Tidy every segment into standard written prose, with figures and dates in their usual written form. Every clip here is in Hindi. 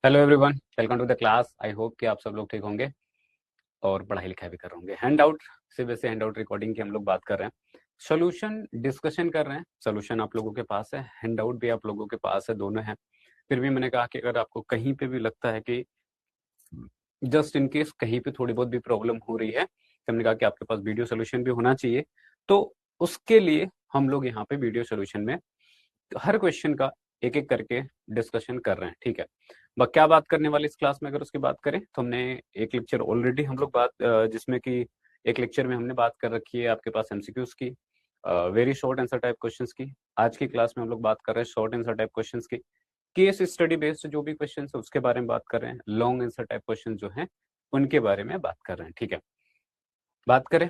Hello everyone, welcome to the class. I hope कि आप सब लोग ठीक होंगे और पढ़ाई लिखाई भी कर रहे होंगे। हैंड आउट से वैसे हैंड आउट रिकॉर्डिंग की हम लोग बात कर रहे हैं, सोल्यूशन डिस्कशन कर रहे हैं। सोल्यूशन आप लोगों के पास है, हैंड आउट भी आप लोगों के पास है, दोनों है। फिर भी मैंने कहा कि अगर आपको कहीं पे भी लगता है कि जस्ट इन केस कहीं पे थोड़ी बहुत भी प्रॉब्लम हो रही है, तो हमने कहा कि आपके पास वीडियो सोल्यूशन भी होना चाहिए। तो उसके लिए हम लोग यहाँ पे वीडियो सोल्यूशन में हर क्वेश्चन का एक एक करके डिस्कशन कर रहे हैं। ठीक है, क्या बात करने वाले इस क्लास में अगर उसकी बात करें तो हमने एक लेक्चर ऑलरेडी हम लोग बात जिसमें कि एक लेक्चर में हमने बात कर रखी है आपके पास एमसीक्यूज की, very short answer type questions की। आज की क्लास में हम लोग बात कर रहे हैं शॉर्ट आंसर टाइप क्वेश्चंस की। केस स्टडी बेस्ड जो भी क्वेश्चन है उसके बारे में बात कर रहे हैं। लॉन्ग आंसर टाइप क्वेश्चन जो है उनके बारे में बात कर रहे हैं। ठीक है, बात करें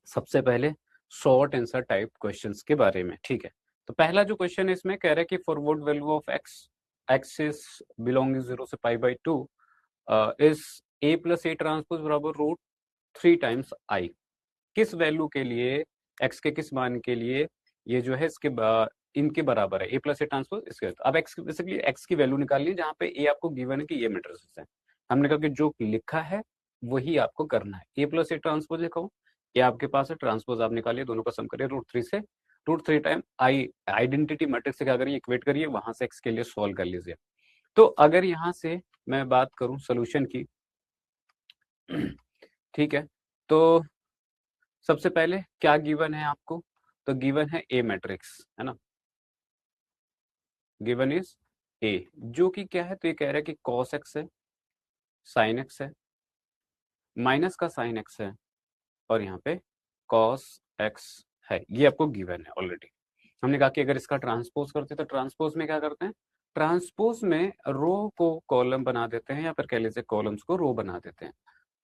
सबसे पहले शॉर्ट आंसर टाइप क्वेश्चंस के बारे में। ठीक है, तो पहला जो क्वेश्चन है इसमें कह रहा है कि forward value of x axis belonging 0 से π/2 is a plus A transpose बराबर रूट 3 टाइम्स आई। किस वैल्यू के लिए, x के किस मान के लिए ये जो है इसके इनके बराबर है, a प्लस ए ट्रांसपोज इसके। अब x बेसिकली x की वैल्यू निकालनी है जहां पे a आपको गिवन है कि ये मैट्रिसेस है। हमने कहा कि जो लिखा है वही आपको करना है। a प्लस ए ट्रांसपोज लिखो, ये आपके पास है, ट्रांसपोज आप निकालिए, दोनों का सम करिए रूट 3 से। Root 3 time I identity matrix से क्या करिए, इक्वेट करिए, वहां से x के लिए सॉल्व कर लीजिए। तो अगर यहां से मैं बात करूं सोल्यूशन की, ठीक है, तो सबसे पहले क्या गिवन है आपको, तो गिवन है ए मैट्रिक्स, है ना, गिवन इज ए, जो कि क्या है, तो ये कह रहा है कि cos x है, sin x है, माइनस का sin x है, और यहाँ पे cos x है। ये आपको गिवन है ऑलरेडी। हमने कहा कि अगर इसका ट्रांसपोज करते हैं तो ट्रांसपोज में क्या करते हैं, ट्रांसपोज में रो को कॉलम बना देते हैं, या फिर कह लीजिए कॉलम्स को रो बना देते हैं।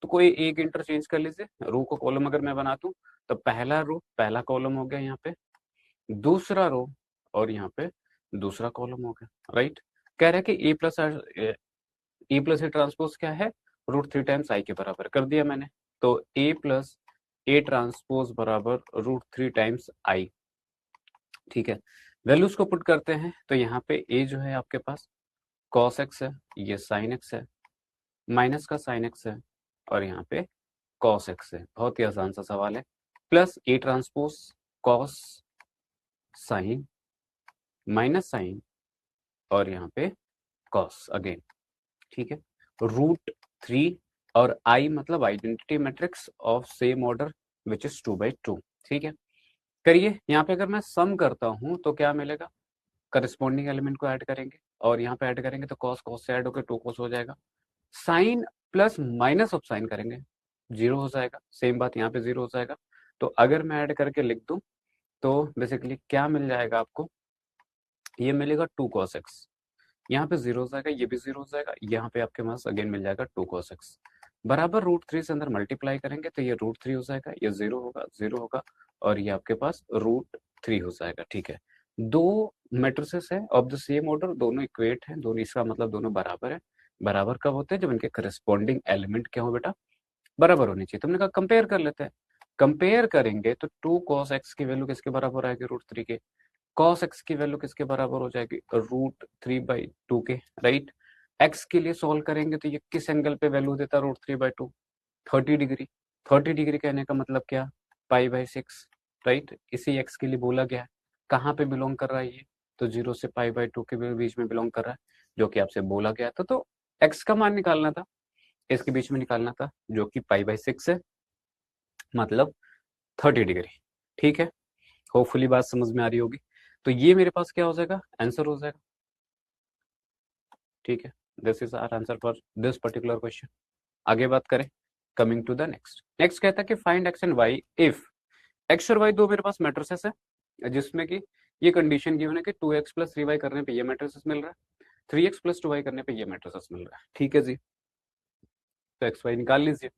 तो कोई एक इंटरचेंज कर लीजिए, रो को कॉलम अगर मैं बनाता हूँ तो पहला रो पहला कॉलम हो गया यहाँ पे, दूसरा रो और यहाँ पे दूसरा कॉलम हो गया, राइट। कह रहा है कि ए प्लस ए ट्रांसपोज क्या है, रूट 3 टाइम्स आई के बराबर कर दिया मैंने। तो ए प्लस ए ट्रांसपोज बराबर रूट 3 टाइम्स आई। ठीक है, वैल्यूज को पुट करते हैं तो यहाँ पे ए जो है आपके पास cos x है, ये sin x है, माइनस का sin x है, और यहाँ पे cos x है। बहुत ही आसान सा सवाल है। Plus A transpose cos sin minus sine और यहाँ पे cos अगेन। ठीक है, रूट 3 और आई मतलब identity matrix of same order which is 2/2। ठीक है, करिए। यहाँ पे अगर मैं सम करता हूँ तो क्या मिलेगा, करस्पॉन्डिंग एलिमेंट को ऐड करेंगे और यहाँ पे ऐड करेंगे तो cos cos से ऐड होकर 2 cos हो जाएगा। Sine plus minus of sine करेंगे, 0 हो जाएगा। सेम बात यहाँ पे 0 हो जाएगा। तो अगर मैं ऐड करके लिख दूं तो बेसिकली क्या मिल जाएगा आपको, ये मिलेगा 2 cos x। यहाँ पे 0 हो जाएगा, ये भी 0 हो जाएगा, यहाँ पे आपके पास अगेन मिल जाएगा 2 cos x बराबर रूट 3 से अंदर मल्टीप्लाई करेंगे तो ये रूट 3 हो जाएगा, ये 0 होगा, 0 होगा, और ये आपके पास रूट 3 हो जाएगा। ठीक है, दो मैट्रिसेस है ऑफ द सेम ऑर्डर, दोनों इक्वेट हैं, दोनों, इसका मतलब दोनों बराबर है। बराबर कब होते हैं, जब इनके करस्पॉन्डिंग एलिमेंट क्या हो बेटा, बराबर होनी चाहिए। तुमने कहा कंपेयर कर लेते हैं, कंपेयर करेंगे तो 2 cos x की वैल्यू किसके बराबर आएगी, रूट 3 के। cos x की वैल्यू किसके बराबर हो जाएगी, रूट 3/2 के, राइट। x के लिए सॉल्व करेंगे तो ये किस एंगल पे वैल्यू देता है, रूट 3/2, 30 डिग्री। 30 डिग्री कहने का मतलब क्या, π/6, राइट। इसी x के लिए बोला गया है। कहाँ पे बिलोंग कर रहा है ये, तो 0 से π/2 के बीच में बिलोंग कर रहा है, जो कि आपसे बोला गया था। तो x का मान निकालना था, इसके बीच में निकालना था, जो कि π/6 है, मतलब 30 डिग्री। ठीक है, होपफुली बात समझ में आ रही होगी। तो ये मेरे पास क्या हो जाएगा, आंसर हो जाएगा। ठीक है, this is our answer for this particular question. आगे बात करें, coming to the next. Next कहता है कि find X and Y if X और वाई दो मेरे पास मैट्रिसेस है, जिसमें कि ये कंडीशन गिवन है कि 2x प्लस 3y करने पे ये मैट्रिसेस मिल रहा है, 3x प्लस 2y करने पे ये मैट्रिसेस मिल रहा है। ठीक है जी, तो एक्स वाई निकाल लीजिए।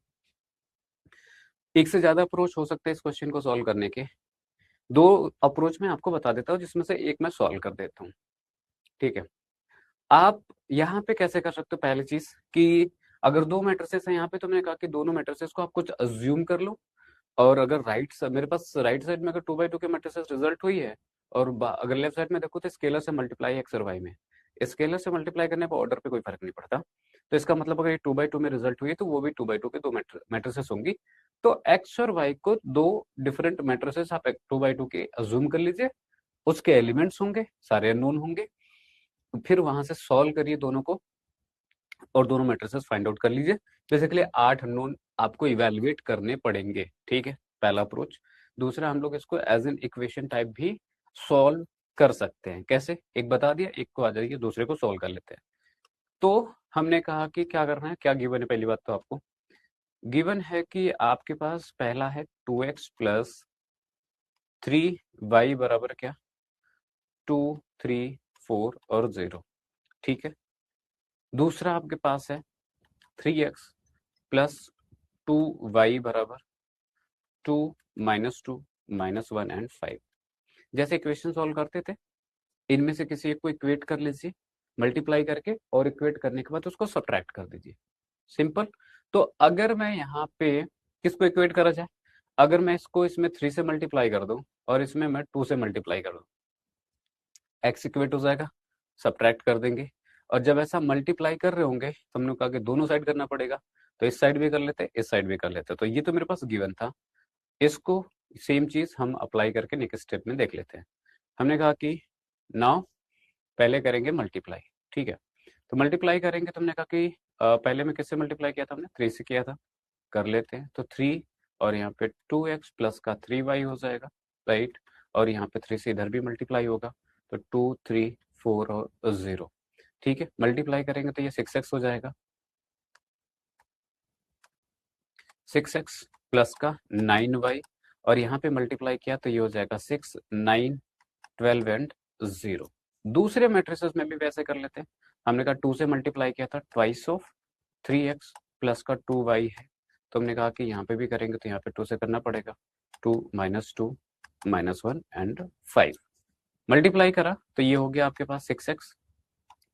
एक से ज्यादा अप्रोच हो सकते हैं इस क्वेश्चन को सॉल्व करने के, दो अप्रोच में आपको बता देता हूँ, जिसमें से एक मैं सॉल्व कर देता हूँ। ठीक है, आप यहाँ पे कैसे कर सकते हो, पहली चीज कि अगर दो मैट्रिसेस हैं यहाँ पे, तो मैंने कहा कि दोनों मैट्रिसेस को आप कुछ अज्यूम कर लो, और अगर मेरे पास राइट साइड में अगर 2/2 के मैट्रिसेस रिजल्ट हुई है, और अगर लेफ्ट साइड में देखो तो स्केलर से मल्टीप्लाई एक्स और वाई में, स्केलर से मल्टीप्लाई करने पर ऑर्डर पे कोई फर्क नहीं पड़ता। तो इसका मतलब अगर ये 2/2 में रिजल्ट हुई है तो वो भी 2/2 के दो मैट्रिसेस होंगी। तो एक्स और वाई को दो डिफरेंट मैट्रिसेस आप 2/2 के अज्यूम कर लीजिए, उसके एलिमेंट्स होंगे, सारे अननोन होंगे, फिर वहां से सॉल्व करिए दोनों को और दोनों मैट्रिसेस फाइंड आउट कर लीजिए। बेसिकली 8 अननोन आपको इवेलुएट करने पड़ेंगे, ठीक है, पहला अप्रोच। दूसरा, हम लोग इसको एज एन इक्वेशन टाइप भी सॉल्व कर सकते हैं। कैसे, एक बता दिया, एक को आ जाइए, दूसरे को सॉल्व कर लेते हैं। तो हमने कहा कि क्या करना है, क्या गिवन है, पहली बात तो आपको गिवन है कि आपके पास पहला है 2x प्लस 3y बराबर क्या, 2, 3, 4 और 0, ठीक है। दूसरा आपके पास है 3x प्लस 2y बराबर 2, -2, -1 एंड 5। जैसे इक्वेशन सॉल्व करते थे, इनमें से किसी एक को इक्वेट कर लीजिए मल्टीप्लाई करके, और इक्वेट करने के बाद उसको सब्ट्रैक्ट कर दीजिए, सिंपल। तो अगर मैं यहाँ पे किसको इक्वेट करा जाए, अगर मैं इसको इसमें 3 से मल्टीप्लाई कर दूं और इसमें मैं 2 से मल्टीप्लाई कर दूं, एक्स इक्वेट हो जाएगा, सब्ट्रैक्ट कर देंगे। और जब ऐसा मल्टीप्लाई कर रहे होंगे तो हमने कहा कि दोनों साइड करना पड़ेगा, तो इस साइड भी कर लेते, इस साइड भी कर लेते। तो ये तो मेरे पास गिवन था, इसको सेम चीज हम अप्लाई करके नेक्स्ट स्टेप में देख लेते हैं। हमने कहा कि नाउ पहले करेंगे मल्टीप्लाई, ठीक है। तो मल्टीप्लाई करेंगे तो हमने कहा कि पहले में किससे मल्टीप्लाई किया था, हमने 3 से किया था, कर लेते हैं। तो 3 और यहाँ पे 2x प्लस का 3y हो जाएगा, राइट। और यहाँ पे 3 से इधर भी मल्टीप्लाई होगा, तो 2, 3, 4 और 0, ठीक है। मल्टीप्लाई करेंगे तो ये 6x हो जाएगा, 6x प्लस का 9y, और यहाँ पे मल्टीप्लाई किया तो ये हो जाएगा 6, 9, 12 एंड 0। दूसरे मैट्रिसेस में भी वैसे कर लेते हैं। हमने कहा 2 से मल्टीप्लाई किया था, ट्वाइस ऑफ 3x प्लस का 2y है। तो हमने कहा कि यहाँ पे भी करेंगे तो यहाँ पे 2 से करना पड़ेगा, 2, -2, -1 एंड 5। मल्टीप्लाई करा तो ये हो गया आपके पास 6x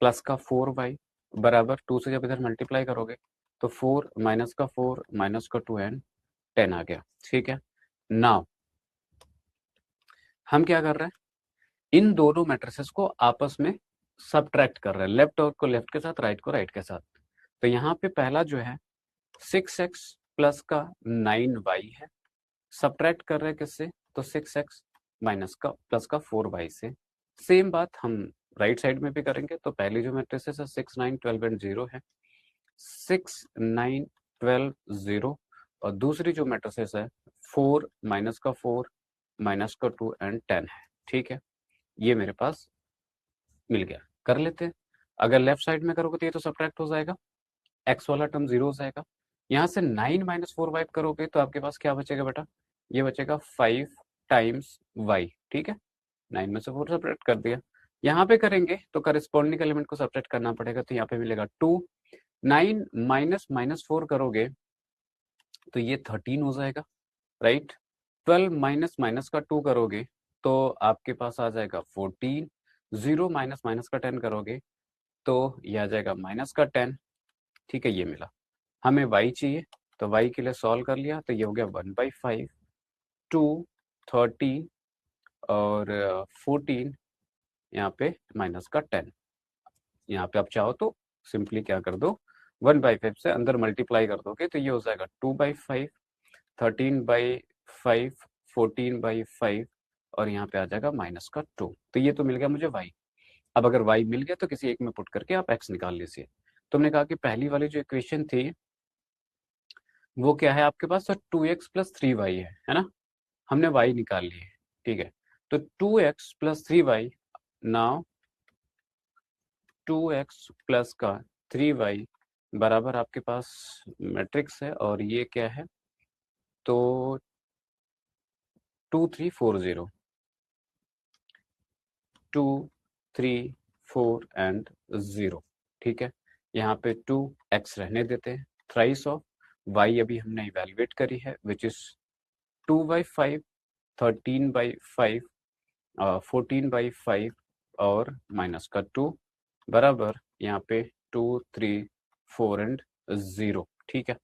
प्लस का 4y बराबर 2 से जब इधर मल्टीप्लाई करोगे तो 4 माइनस का 4 माइनस का 2 एंड 10 आ गया, ठीक है। नाउ हम क्या कर रहे हैं, इन दोनों मैट्रिसेस को आपस में सब्ट्रैक्ट कर रहे हैं, लेफ्ट को लेफ्ट के साथ, राइट को राइट के साथ। तो यहाँ पे पहला जो है 6x प्लस का 9y है, सब्ट्रैक्ट कर रहे हैं किससे, तो 6x माइनस का प्लस का 4y से। सेम बात हम राइट साइड में भी करेंगे। तो पहली जो मैट्रिसेस है 6, 9, 12 एंड 0 है, 6, 9, 12, 0। और दूसरी जो मैट्रिसेस है 4 माइनस का 4 माइनस का 2 एंड 10 है, ठीक है। ये मेरे पास मिल गया, कर लेते हैं। अगर लेफ्ट साइड में करोगे तो ये तो सब्ट्रैक्ट हो जाएगा, एक्स वाला टर्म 0 हो जाएगा। यहाँ से 9 माइनस 4 वाई करोगे तो आपके पास क्या बचेगा बेटा, ये बचेगा 5 टाइम्स वाई, ठीक है। 9 में से 4 सब्ट्रैक्ट कर दिया। यहाँ पे करेंगे तो करस्पॉन्डिंग एलिमेंट को सब्ट्रैक्ट करना पड़ेगा, तो यहाँ पे मिलेगा 2। 9 माइनस -4 करोगे तो ये 13 हो जाएगा, राइट। 12 माइनस माइनस का 2 करोगे तो आपके पास आ जाएगा 14। 0 माइनस माइनस का 10 करोगे तो ये आ जाएगा -10, ठीक है। ये मिला, हमें y चाहिए, तो y के लिए सॉल्व कर लिया, तो ये हो गया 1/5, 2, 13 और 14, यहाँ पे माइनस का 10। यहाँ पे आप चाहो तो सिंपली क्या कर दो, 1/5 से अंदर मल्टीप्लाई कर दोगे तो ये हो जाएगा 2/5, 13/5, 14/5 और यहाँ पे आ जाएगा -2। तो ये तो मिल गया मुझे y। अब अगर y मिल गया तो किसी एक में पुट करके आप x निकाल लीजिए। तो हमने कहा कि पहली वाली जो इक्वेशन थी वो क्या है आपके पास, तो 2x प्लस 3y है ना। हमने y निकाल ली है, ठीक है। तो 2x plus 3y, now 2x plus का 3y बराबर आपके पास मैट्रिक्स है, और ये क्या है, तो 2, 3, 4, 0, 2, 3, 4 एंड 0, ठीक है। यहाँ पे 2x रहने देते हैं, थ्राइस ऑफ y अभी हमने इवेल्युएट करी है विच इज 2/5, 13/5, 14/5 और माइनस का 2 बराबर यहाँ पे 2, 3, 4 एंड 0, ठीक है।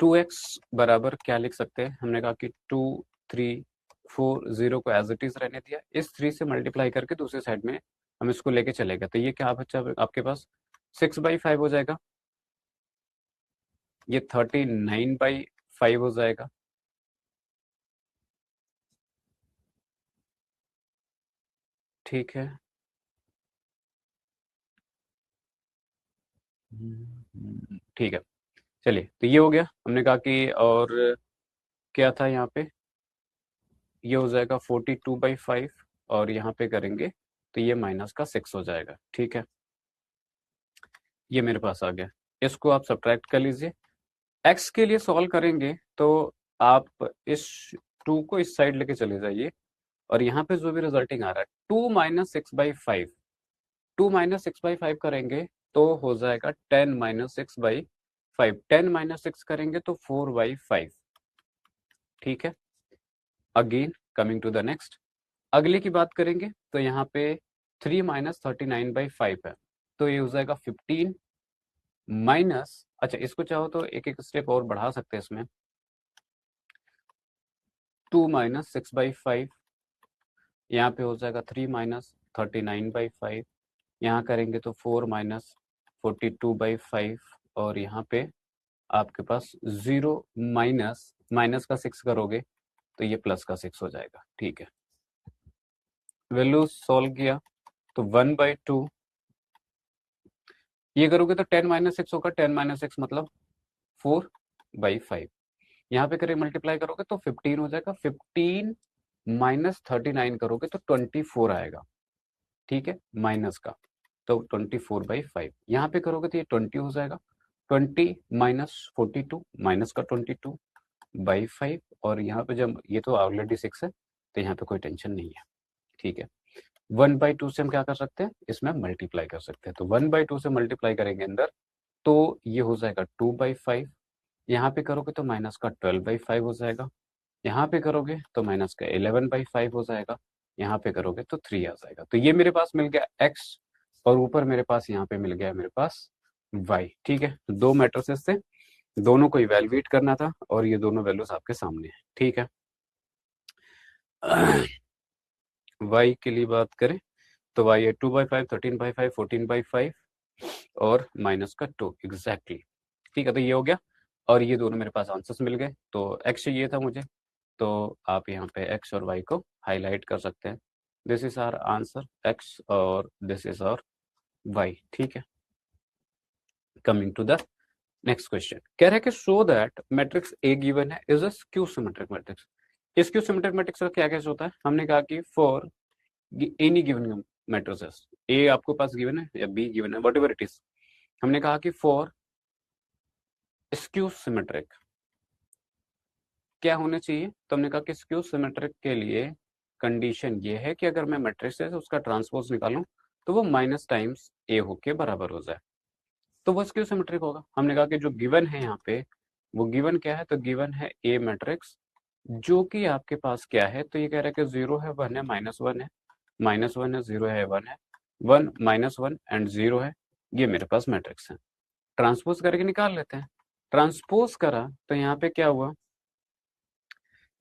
2x बराबर क्या लिख सकते हैं, हमने कहा कि 2, 3, 4, 0 को एज इट इज रहने दिया, इस 3 से मल्टीप्लाई करके दूसरी साइड में हम इसको लेके चले गए, तो ये क्या बच्चा आपके पास 6/5 हो जाएगा, ये 39/5 हो जाएगा, ठीक है। ठीक है, चलिए, तो ये हो गया, हमने कहा कि और क्या था यहाँ पे, ये हो जाएगा 42/5, और यहाँ पे करेंगे तो ये -6 हो जाएगा, ठीक है। ये मेरे पास आ गया, इसको आप सब्ट्रैक्ट कर लीजिए। एक्स के लिए सॉल्व करेंगे तो आप इस 2 को इस साइड लेके चले जाइए, और यहाँ पे जो भी रिजल्टिंग आ रहा है 2 - 6/5, 2 - 6/5 करेंगे तो हो जाएगा 10 - 6/5, 10 - 6 करेंगे तो 4/5, ठीक है। Again coming to the next, अगले की बात करेंगे तो यहाँ पे 3 - 39/5 है, तो ये हो जाएगा 15 माइनस, अच्छा इसको चाहो तो एक एक स्टेप और बढ़ा सकते हैं इसमें, 2 - 6/5, यहाँ पे हो जाएगा 3 - 39/5, यहाँ करेंगे तो 4 - 42/5, और यहाँ पे आपके पास 0 माइनस माइनस का 6 करोगे तो ये प्लस का 6 हो जाएगा, ठीक है। वैल्यू सॉल्व किया तो 1/2, ये करोगे तो 10 - 6 होगा, 10 - 6 मतलब 4/5, यहाँ पे करें मल्टीप्लाई करोगे तो 15 हो जाएगा, 15 -39 करोगे तो 24 आएगा, ठीक है, माइनस का, तो 24/5, यहाँ पे करोगे तो ये 20 हो जाएगा, 20 - 42 माइनस का 22/5, और यहाँ पे जब ये तो ऑलरेडी 6 है तो यहाँ पे कोई टेंशन नहीं है, ठीक है। 1/2 से हम क्या कर सकते हैं, इसमें मल्टीप्लाई कर सकते हैं, तो 1/2 से मल्टीप्लाई करेंगे अंदर तो ये हो जाएगा 2/5, यहाँ पे करोगे तो माइनस का 12/5 हो जाएगा, यहाँ पे करोगे तो माइनस का 11/5 हो जाएगा, यहाँ पे करोगे तो 3 आ जाएगा, तो ये मेरे पास मिल गया x, और ऊपर मेरे पास यहाँ पे मिल गया मेरे पास y, ठीक है। दो मैट्रिसेस से दोनों को इवेलुएट करना था, और ये दोनों वैल्यूज आपके सामने है, ठीक है। y के लिए बात करें तो y है 2/5, 13/5, 14/5 और माइनस का 2 एग्जैक्टली, ठीक है। तो ये हो गया, और ये दोनों मेरे पास आंसर्स मिल गए, तो x चाहिए था मुझे, तो आप यहाँ पे x और y को हाईलाइट कर सकते हैं, this is our answer x और दिस इज आवर y, ठीक है। Coming to the next question, कह रहा है कि show that matrix A given है is a skew symmetric matrix. इस स्क्यू सिमेट्रिक मैट्रिक्स का क्या कैसे होता है, हमने कहा कि for any given matrices, A आपको पास गिवन है या बी गिवन है, व्हाटएवर इट इज, हमने कहा कि फॉर स्क्यू सिमेट्रिक क्या होने चाहिए, तो हमने कहा कि स्क्यू सिमेट्रिक के लिए कंडीशन ये है कि अगर मैं मैट्रिक्स है उसका ट्रांसपोज निकालूं तो वो माइनस टाइम्स ए होके बराबर हो जाए, तो वो स्क्यू सिमेट्रिक होगा। हमने कहा कि जो गिवन है यहाँ पे वो गिवन क्या है, तो गिवन है ए मैट्रिक्स, जो कि आपके पास क्या है, तो ये कह रहा है कि 0 है, 1 है, -1 है, -1 है, 0 है, 1 है, 1 -1 एंड 0 है, ये मेरे पास मैट्रिक्स है। ट्रांसपोज करके निकाल लेते हैं, ट्रांसपोज करा तो यहाँ पे क्या हुआ,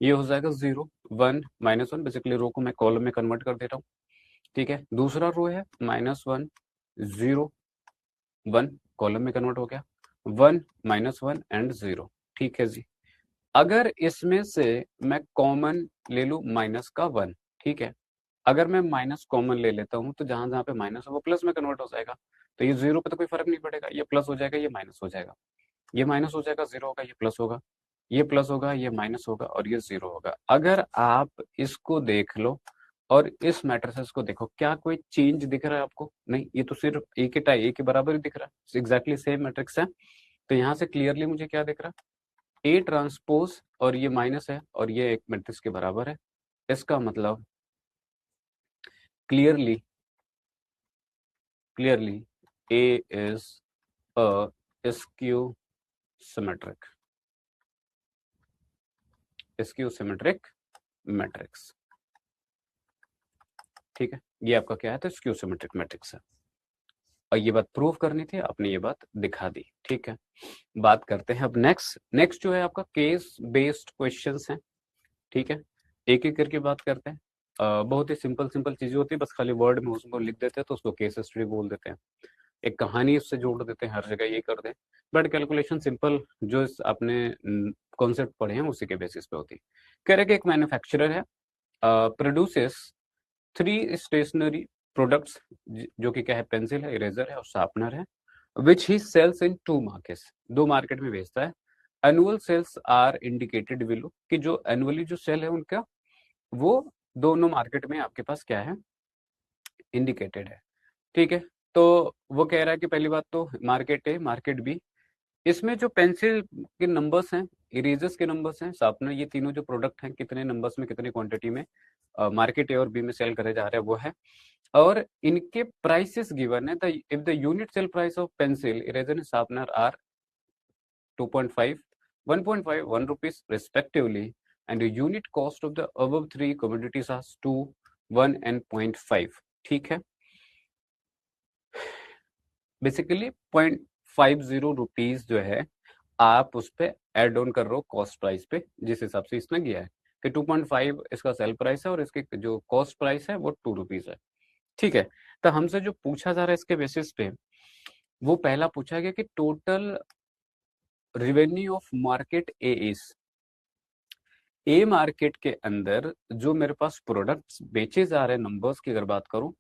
ये हो जाएगा 0 1 -1, बेसिकली रो को मैं कॉलम में कन्वर्ट कर दे रहा हूँ, ठीक है। दूसरा रो है -1 0 1, कॉलम में कन्वर्ट हो गया, 1 -1 एंड 0, ठीक है जी। अगर इसमें से मैं कॉमन ले लूं माइनस का 1, ठीक है, अगर मैं माइनस कॉमन ले लेता हूं तो जहां जहां पे माइनस है वो प्लस में कन्वर्ट हो जाएगा, तो ये 0 पे तो कोई फर्क नहीं पड़ेगा, ये प्लस हो जाएगा, ये माइनस हो जाएगा, ये माइनस हो जाएगा, 0 होगा, ये प्लस होगा, ये प्लस होगा, ये माइनस होगा, और ये 0 होगा। अगर आप इसको देख लो और इस मैट्रिसेस को देखो, क्या कोई चेंज दिख रहा है आपको, नहीं, ये तो सिर्फ ए के टाई ए के बराबर ही दिख रहा है, एग्जैक्टली सेम मैट्रिक्स है, तो यहाँ से क्लियरली मुझे क्या दिख रहा है, ए ट्रांसपोज, और ये माइनस है और ये एक मैट्रिक्स के बराबर है, इसका मतलब clearly clearly A is a skew symmetric, skew symmetric matrix, ठीक है। ये आपका क्या है, तो स्क्यू सिमेट्रिक मैट्रिक्स है, और ये बात प्रूव करनी थी, आपने ये बात दिखा दी, ठीक है। बात करते हैं अब नेक्स्ट, नेक्स्ट जो है आपका केस बेस्ड क्वेश्चंस हैं, ठीक है, एक एक करके बात करते हैं। बहुत ही सिंपल सिंपल चीजें होती है, बस खाली वर्ड में उसको लिख देते हैं तो उसको केस स्टडी बोल देते हैं, एक कहानी उससे जोड़ देते हैं, हर जगह ये कर दें। बट कैलकुलेशन सिंपल जो आपने कॉन्सेप्ट पढ़े हैं उसी के बेसिस पे होती है। कह रहे कि एक मैन्युफैक्चरर है, प्रोड्यूसेस 3 स्टेशनरी प्रोडक्ट्स, जो कि क्या है, पेंसिल है, इरेजर है और शार्पनर है, which he sells in 2 markets, 2 market में बेचता है। Annual sales are indicated below, कि जो एनुअली जो सेल है उनका वो दोनों मार्केट में आपके पास क्या है, इंडिकेटेड है। ठीक है, तो वो कह रहा है कि पहली बात तो मार्केट ए मार्केट बी, इसमें जो पेंसिल के नंबर्स हैं, इरेजर्स के नंबर्स हैं, शार्पनर, ये तीनों जो प्रोडक्ट हैं कितने नंबर्स में कितने क्वांटिटी में मार्केट ए और बी में सेल करे जा रहे हैं वो है। और इनके प्राइसेस गिवन है, the if the unit sale price of pencil, eraser and sharpener are 2.5, 1.5, 1 rupees respectively, and the unit cost of the above 3 commodities are 2, 1 and 0.5। ठीक है, बेसिकली 0.50 रुपीज जो है आप उस पर एड ऑन कर रहे हो कॉस्ट प्राइस पे, जिस हिसाब से इसने किया है कि 2.5 इसका सेल प्राइस है और इसकी जो कॉस्ट प्राइस है वो 2 रुपीज है। ठीक है, तो हमसे जो पूछा जा रहा है इसके बेसिस पे, वो पहला पूछा गया कि total revenue of market A is, A market के अंदर जो मेरे पास प्रोडक्ट्स बेचे जा रहे हैं, नंबर्स की अगर बात करूं,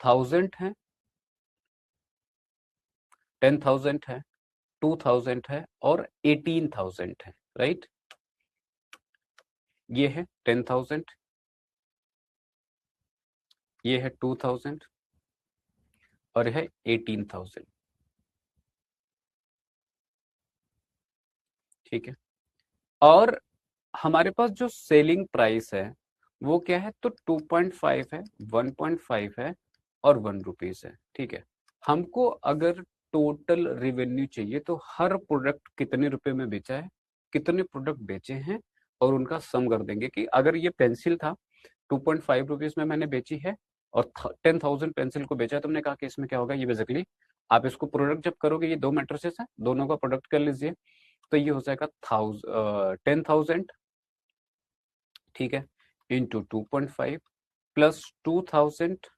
1000 है, 10,000 है, 2000 है और 18,000 है, राइट। ये है 10,000, ये है 2000 और है 18,000। ठीक है, और हमारे पास जो सेलिंग प्राइस है वो क्या है, तो 2.5 है, 1.5 है और 1 रुपीज है। ठीक है, हमको अगर टोटल रेवेन्यू चाहिए तो हर प्रोडक्ट कितने रुपए में बेचा है, कितने प्रोडक्ट बेचे हैं, और उनका सम कर देंगे कि अगर ये पेंसिल था 2.5 रुपीज में मैंने बेची है और 10,000 पेंसिल को बेचा है, तो हमने कहा कि इसमें क्या होगा, ये बेसिकली आप इसको प्रोडक्ट जब करोगे, ये 2 मैट्रिसेस है, दोनों का प्रोडक्ट कर लीजिए, तो ये हो जाएगा 10,000, ठीक है, into 2.5 plus 2000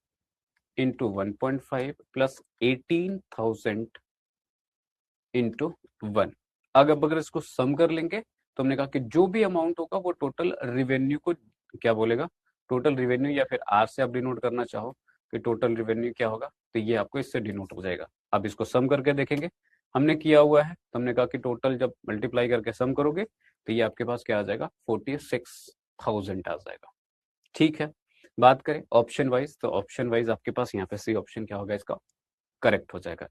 into 1.5 plus 18,000 into 1। अगर इसको सम कर लेंगे तो हमने कहा कि जो भी अमाउंट होगा वो टोटल रिवेन्यू को क्या बोलेगा, टोटल रिवेन्यू, या फिर आर से आप डिनोट करना चाहो कि टोटल रिवेन्यू क्या होगा, तो ये आपको इससे डिनोट हो जाएगा। अब इसको सम करके देखेंगे, हमने किया हुआ है, तो हमने कहा कि टोटल जब मल्टीप्लाई करके सम करोगे तो ये आपके पास क्या आ जाएगा, 46,000 आ जाएगा। ठीक है, बात करें ऑप्शन वाइज, तो ऑप्शन वाइज आपके पास यहाँ पे सी ऑप्शन क्या होगा इसका, करेक्ट हो जाएगा।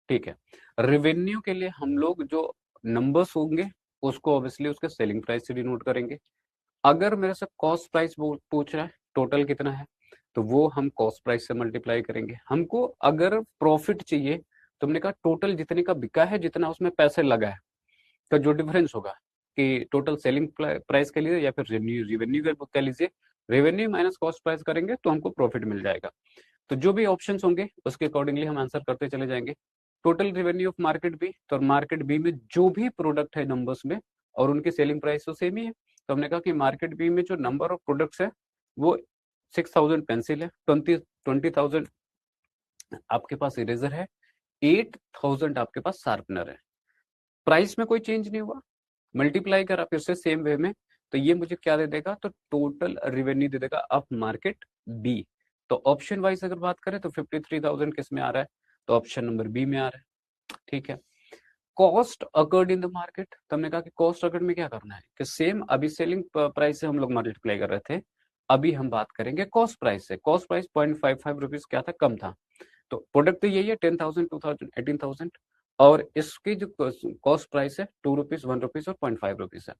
ठीक है, रेवेन्यू के लिए हम लोग जो नंबर्स होंगे उसको ऑब्वियसली उसके सेलिंग प्राइस से डिनोट करेंगे। अगर मेरे से कॉस्ट प्राइस पूछ रहा है टोटल कितना है, तो वो हम कॉस्ट प्राइस से मल्टीप्लाई करेंगे। हमको अगर प्रॉफिट चाहिए तो हमने कहा टोटल जितने का बिका है, जितना उसमें पैसे लगा है, का जो डिफरेंस होगा कि टोटल सेलिंग प्राइस के लिए या फिर रेवेन्यू कह लीजिए, रेवेन्यू माइनस कॉस्ट प्राइस करेंगे तो हमको प्रॉफिट मिल जाएगा। तो जो भी ऑप्शंस होंगे उसके अकॉर्डिंगली हम आंसर करते चले जाएंगे। Total revenue of market B, तो मार्केट बी में जो भी प्रोडक्ट है नंबर्स में और उनकी सेलिंग प्राइस तो सेम ही है, तो हमने कहा कि मार्केट बी में जो नंबर ऑफ प्रोडक्ट्स है वो 6,000 पेंसिल है, 20,000 आपके पास इरेजर है, 8,000 आपके पास शार्पनर है। प्राइस में कोई चेंज नहीं हुआ, मल्टीप्लाई करा फिर से सेम वे में, तो ये मुझे क्या दे देगा, तो टोटल रेवेन्यू दे देगा ऑफ मार्केट बी। तो ऑप्शन वाइज अगर बात करें तो 53,000 किस में आ रहा है, तो ऑप्शन नंबर बी में आ रहा है। ठीक है, cost occurred in the market, तो हमने कहा कि कॉस्ट अकर्ड में क्या करना है कि सेम अभी सेलिंग प्राइस से हम लोग मल्टीप्लाई कर रहे थे, अभी हम बात करेंगे कॉस्ट प्राइस से। कॉस्ट प्राइस 0.55 रुपीज क्या था, कम था, तो प्रोडक्ट तो यही है 10,000, 2,000, 18,000, और इसकी जो कॉस्ट प्राइस है 2 रुपीज, 1 रुपीज और 0.5 रुपीज है।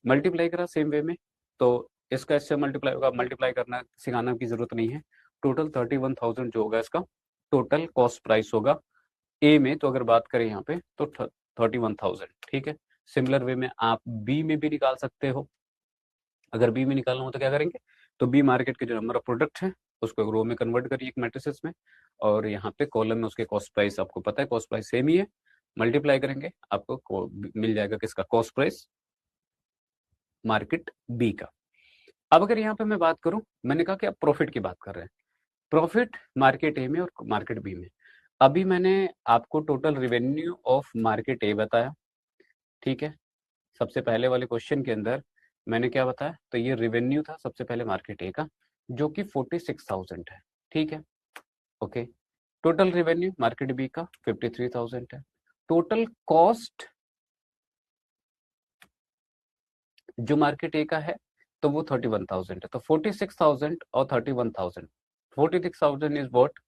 मल्टीप्लाई करा सेम वे में, तो इसका इससे मल्टीप्लाई होगा, मल्टीप्लाई करना सिखाना की जरूरत नहीं है। टोटल 31,000 जो होगा इसका टोटल कॉस्ट प्राइस होगा ए में, तो अगर बात करें यहाँ पे तो 31,000। ठीक है, सिमिलर वे में आप बी में भी निकाल सकते हो। अगर बी में निकालना हो तो क्या करेंगे, तो बी मार्केट के जो नंबर ऑफ प्रोडक्ट है उसको रो में कन्वर्ट करिए एक मैट्रिसेस में, और यहाँ पे कॉलम में उसके कॉस्ट प्राइस, आपको पता है कॉस्ट प्राइस सेम ही है, मल्टीप्लाई करेंगे आपको मिल जाएगा किसका, कॉस्ट प्राइस मार्केट बी का। अब अगर यहाँ पे मैं बात करूं, मैंने कहा कि आप प्रॉफिट की बात कर रहे हैं, प्रॉफिट मार्केट ए में और मार्केट बी में। अभी मैंने आपको टोटल रेवेन्यू ऑफ मार्केट ए बताया, ठीक है। सबसे पहले वाले क्वेश्चन के अंदर मैंने क्या बताया, तो ये रेवेन्यू था सबसे पहले मार्केट ए का, जो कि 46,000 है, ठीक है, okay. Total revenue market B का 53,000 है। टोटल कॉस्ट जो मार्केट ए का है तो वो 31,000 है। तो 46,000 और 31,000, 46,000 इज वॉट,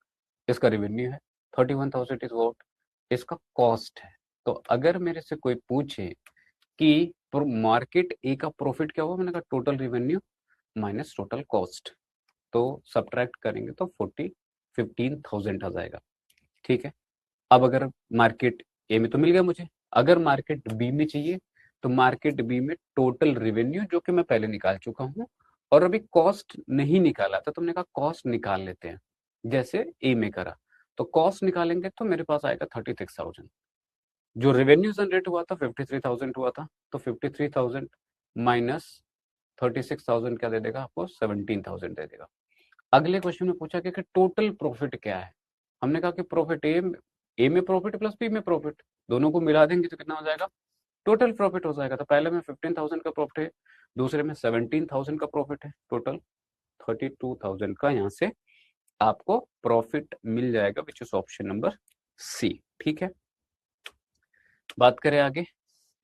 इसका रेवेन्यू है, 31,000 इज वॉट, इसका कॉस्ट है। तो अगर मेरे से कोई पूछे कि मार्केट ए का प्रॉफिट क्या हुआ, मैंने कहा total revenue minus total cost, तो सब्ट्रैक्ट करेंगे तो 15,000 आ जाएगा, ठीक है। अब अगर मार्केट ए में तो मिल गया मुझे, अगर मार्केट बी में चाहिए तो मार्केट बी में टोटल रेवेन्यू जो कि मैं पहले निकाल चुका हूं और अभी कॉस्ट नहीं निकाला था, तो हमने कहा कॉस्ट निकाल लेते हैं, जैसे ए में करा। तो कॉस्ट निकालेंगे तो मेरे पास आएगा 36,000। जो रेवेन्यू जनरेट हुआ था 53,000 हुआ था, तो 53,000 माइनस 36,000 क्या दे देगा आपको, 17,000 दे देगा। अगले क्वेश्चन में पूछा कि टोटल प्रॉफिट क्या है। हमने कहा कि प्रॉफिट ए में प्रॉफिट प्लस बी में प्रॉफिट, दोनों को मिला देंगे तो कितना हो जाएगा, टोटल प्रॉफिट हो जाएगा। तो पहले में 15,000 का प्रॉफिट है, दूसरे में 17,000 का प्रॉफिट है, टोटल 32,000 का यहाँ से आपको प्रॉफिट मिल जाएगा, which is option number C, ठीक है। बात करें आगे,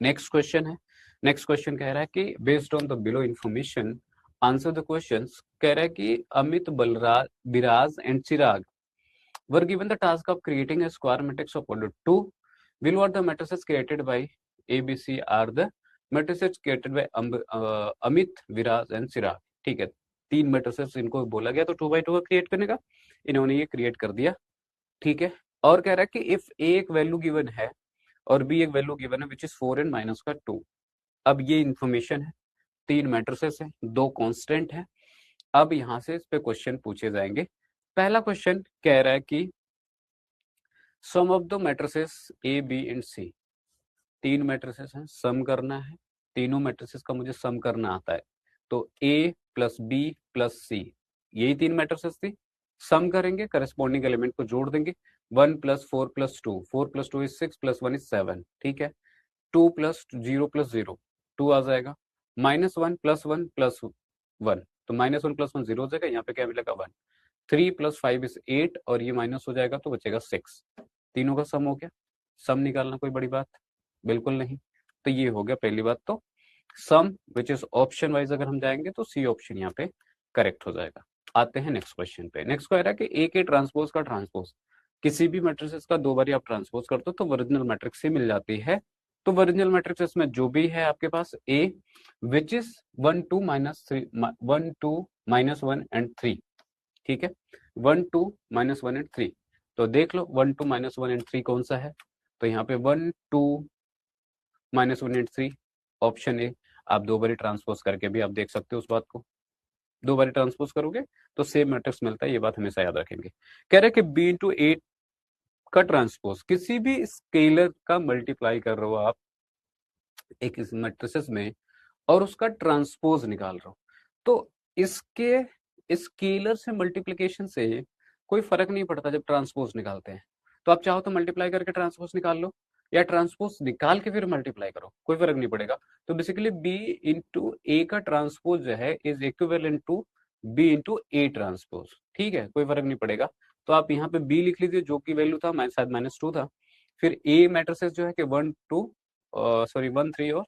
नेक्स्ट क्वेश्चन है। नेक्स्ट क्वेश्चन कह रहा है कि based on the below information answer the questions. कह रहा है कि Amit, Balraj, Viraj and Chirag were given the task of creating a square matrix of order 2. Below are the matrices created by ABC are the matrices created by Amit, Viraj and Chirag, ठीक है। तीन मैट्रिसेस इनको बोला गया तो 2x2 का क्रिएट करने का, इन्होंने ये क्रिएट कर दिया, ठीक है। और कह रहा है कि इफ ए एक वैल्यू गिवन है और बी एक वैल्यू गिवन है विच इज 4 एंड माइनस का 2। अब ये इंफॉर्मेशन है, तीन मैट्रिसेस है, दो कांस्टेंट है। अब यहां से इस पे क्वेश्चन पूछे जाएंगे। पहला क्वेश्चन कह रहा है कि sum of the matrices A B and C, तीन मैट्रिसेस हैं, सम करना है, तीनों मैट्रिसेस का मुझे सम करना आता है। तो ए प्लस बी प्लस सी, यही तीन मैट्रिसेस थी, सम करेंगे, करस्पॉन्डिंग एलिमेंट को जोड़ देंगे। 1 plus 4 plus 2, 4 plus 2 is 6 plus 1 is 7, ठीक है। 2 प्लस 0 प्लस 0 2 आ जाएगा, -1 प्लस 1 प्लस 1, तो -1 प्लस 1 0 हो जाएगा, यहाँ पे क्या मिलेगा 1। 3 प्लस 5 इज 8 और ये माइनस हो जाएगा तो बचेगा 6। तीनों का सम हो गया। सम निकालना कोई बड़ी बात बिल्कुल नहीं। तो ये हो गया पहली बात, तो सम विच इज ऑप्शन वाइज अगर हम जाएंगे तो सी ऑप्शन यहाँ पे करेक्ट हो जाएगा। आते हैं नेक्स्ट क्वेश्चन पे। नेक्स्ट कह रहा है कि ए के ट्रांसपोज का ट्रांसपोज, किसी भी मैट्रिक्स का दो बार आप ट्रांसपोज करते हो तो ओरिजिनल मैट्रिक्स से मिल जाती है। तो ओरिजिनल मैट्रिक्स इसमें जो भी है आपके पास A which is 1 2 minus 3 1 2 minus 1 and 3, ठीक है। 1 2 माइनस 1 एंड 3, तो देख लो 1 2 माइनस 1 एंड 3 कौन सा है। तो यहाँ पे 1 2 माइनस 1 एंड 3 ऑप्शन ए। आप दो बारी ट्रांसपोज करके भी आप देख सकते हो उस बात को, दो बारी ट्रांसपोज करोगे तो सेम मैट्रिक्स मिलता है, ये बात हमेशा याद रखेंगे। कह रहे कि बी इंटू ए का ट्रांसपोज, किसी भी स्केलर का मल्टीप्लाई कर रहे हो आप एक इस मैट्रिसेस में और उसका ट्रांसपोज निकाल रहे हो, तो इसके स्केलर से मल्टीप्लिकेशन से कोई फर्क नहीं पड़ता जब ट्रांसपोज निकालते हैं। तो आप चाहो तो मल्टीप्लाई करके ट्रांसपोज निकाल लो या ट्रांसपोज निकाल के फिर मल्टीप्लाई करो, कोई फर्क नहीं पड़ेगा। तो बेसिकली बी इंटू ए का ट्रांसपोज जो है is equivalent to B into A transpose, ठीक है, कोई फर्क नहीं पड़ेगा। तो आप यहाँ पे बी लिख लीजिए जो की वैल्यू था शायद -2 था। फिर ए मैट्रिसेस जो है कि 1 2 सॉरी 1 3 और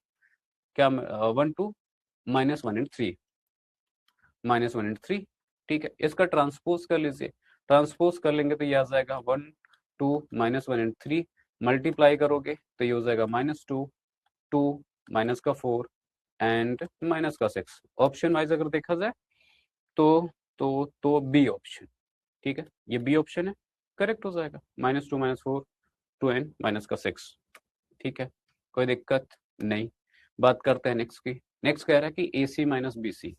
क्या 1 2 माइनस 1 एंड 3 -1 एंड 3, ठीक है। इसका ट्रांसपोज कर लीजिए, ट्रांसपोज कर लेंगे तो ये आ जाएगा 1 2 -1 एंड 3, मल्टीप्लाई करोगे तो ये हो जाएगा -2 2 माइनस का 4 एंड माइनस का 6। ऑप्शन वाइज अगर देखा जाए तो बी ऑप्शन, ठीक है, ये बी ऑप्शन है, करेक्ट हो जाएगा। -2 -4 2 एंड माइनस का 6, ठीक है, कोई दिक्कत नहीं। बात करते हैं नेक्स्ट की। नेक्स्ट कह रहा है कि ए सी माइनस बी सी,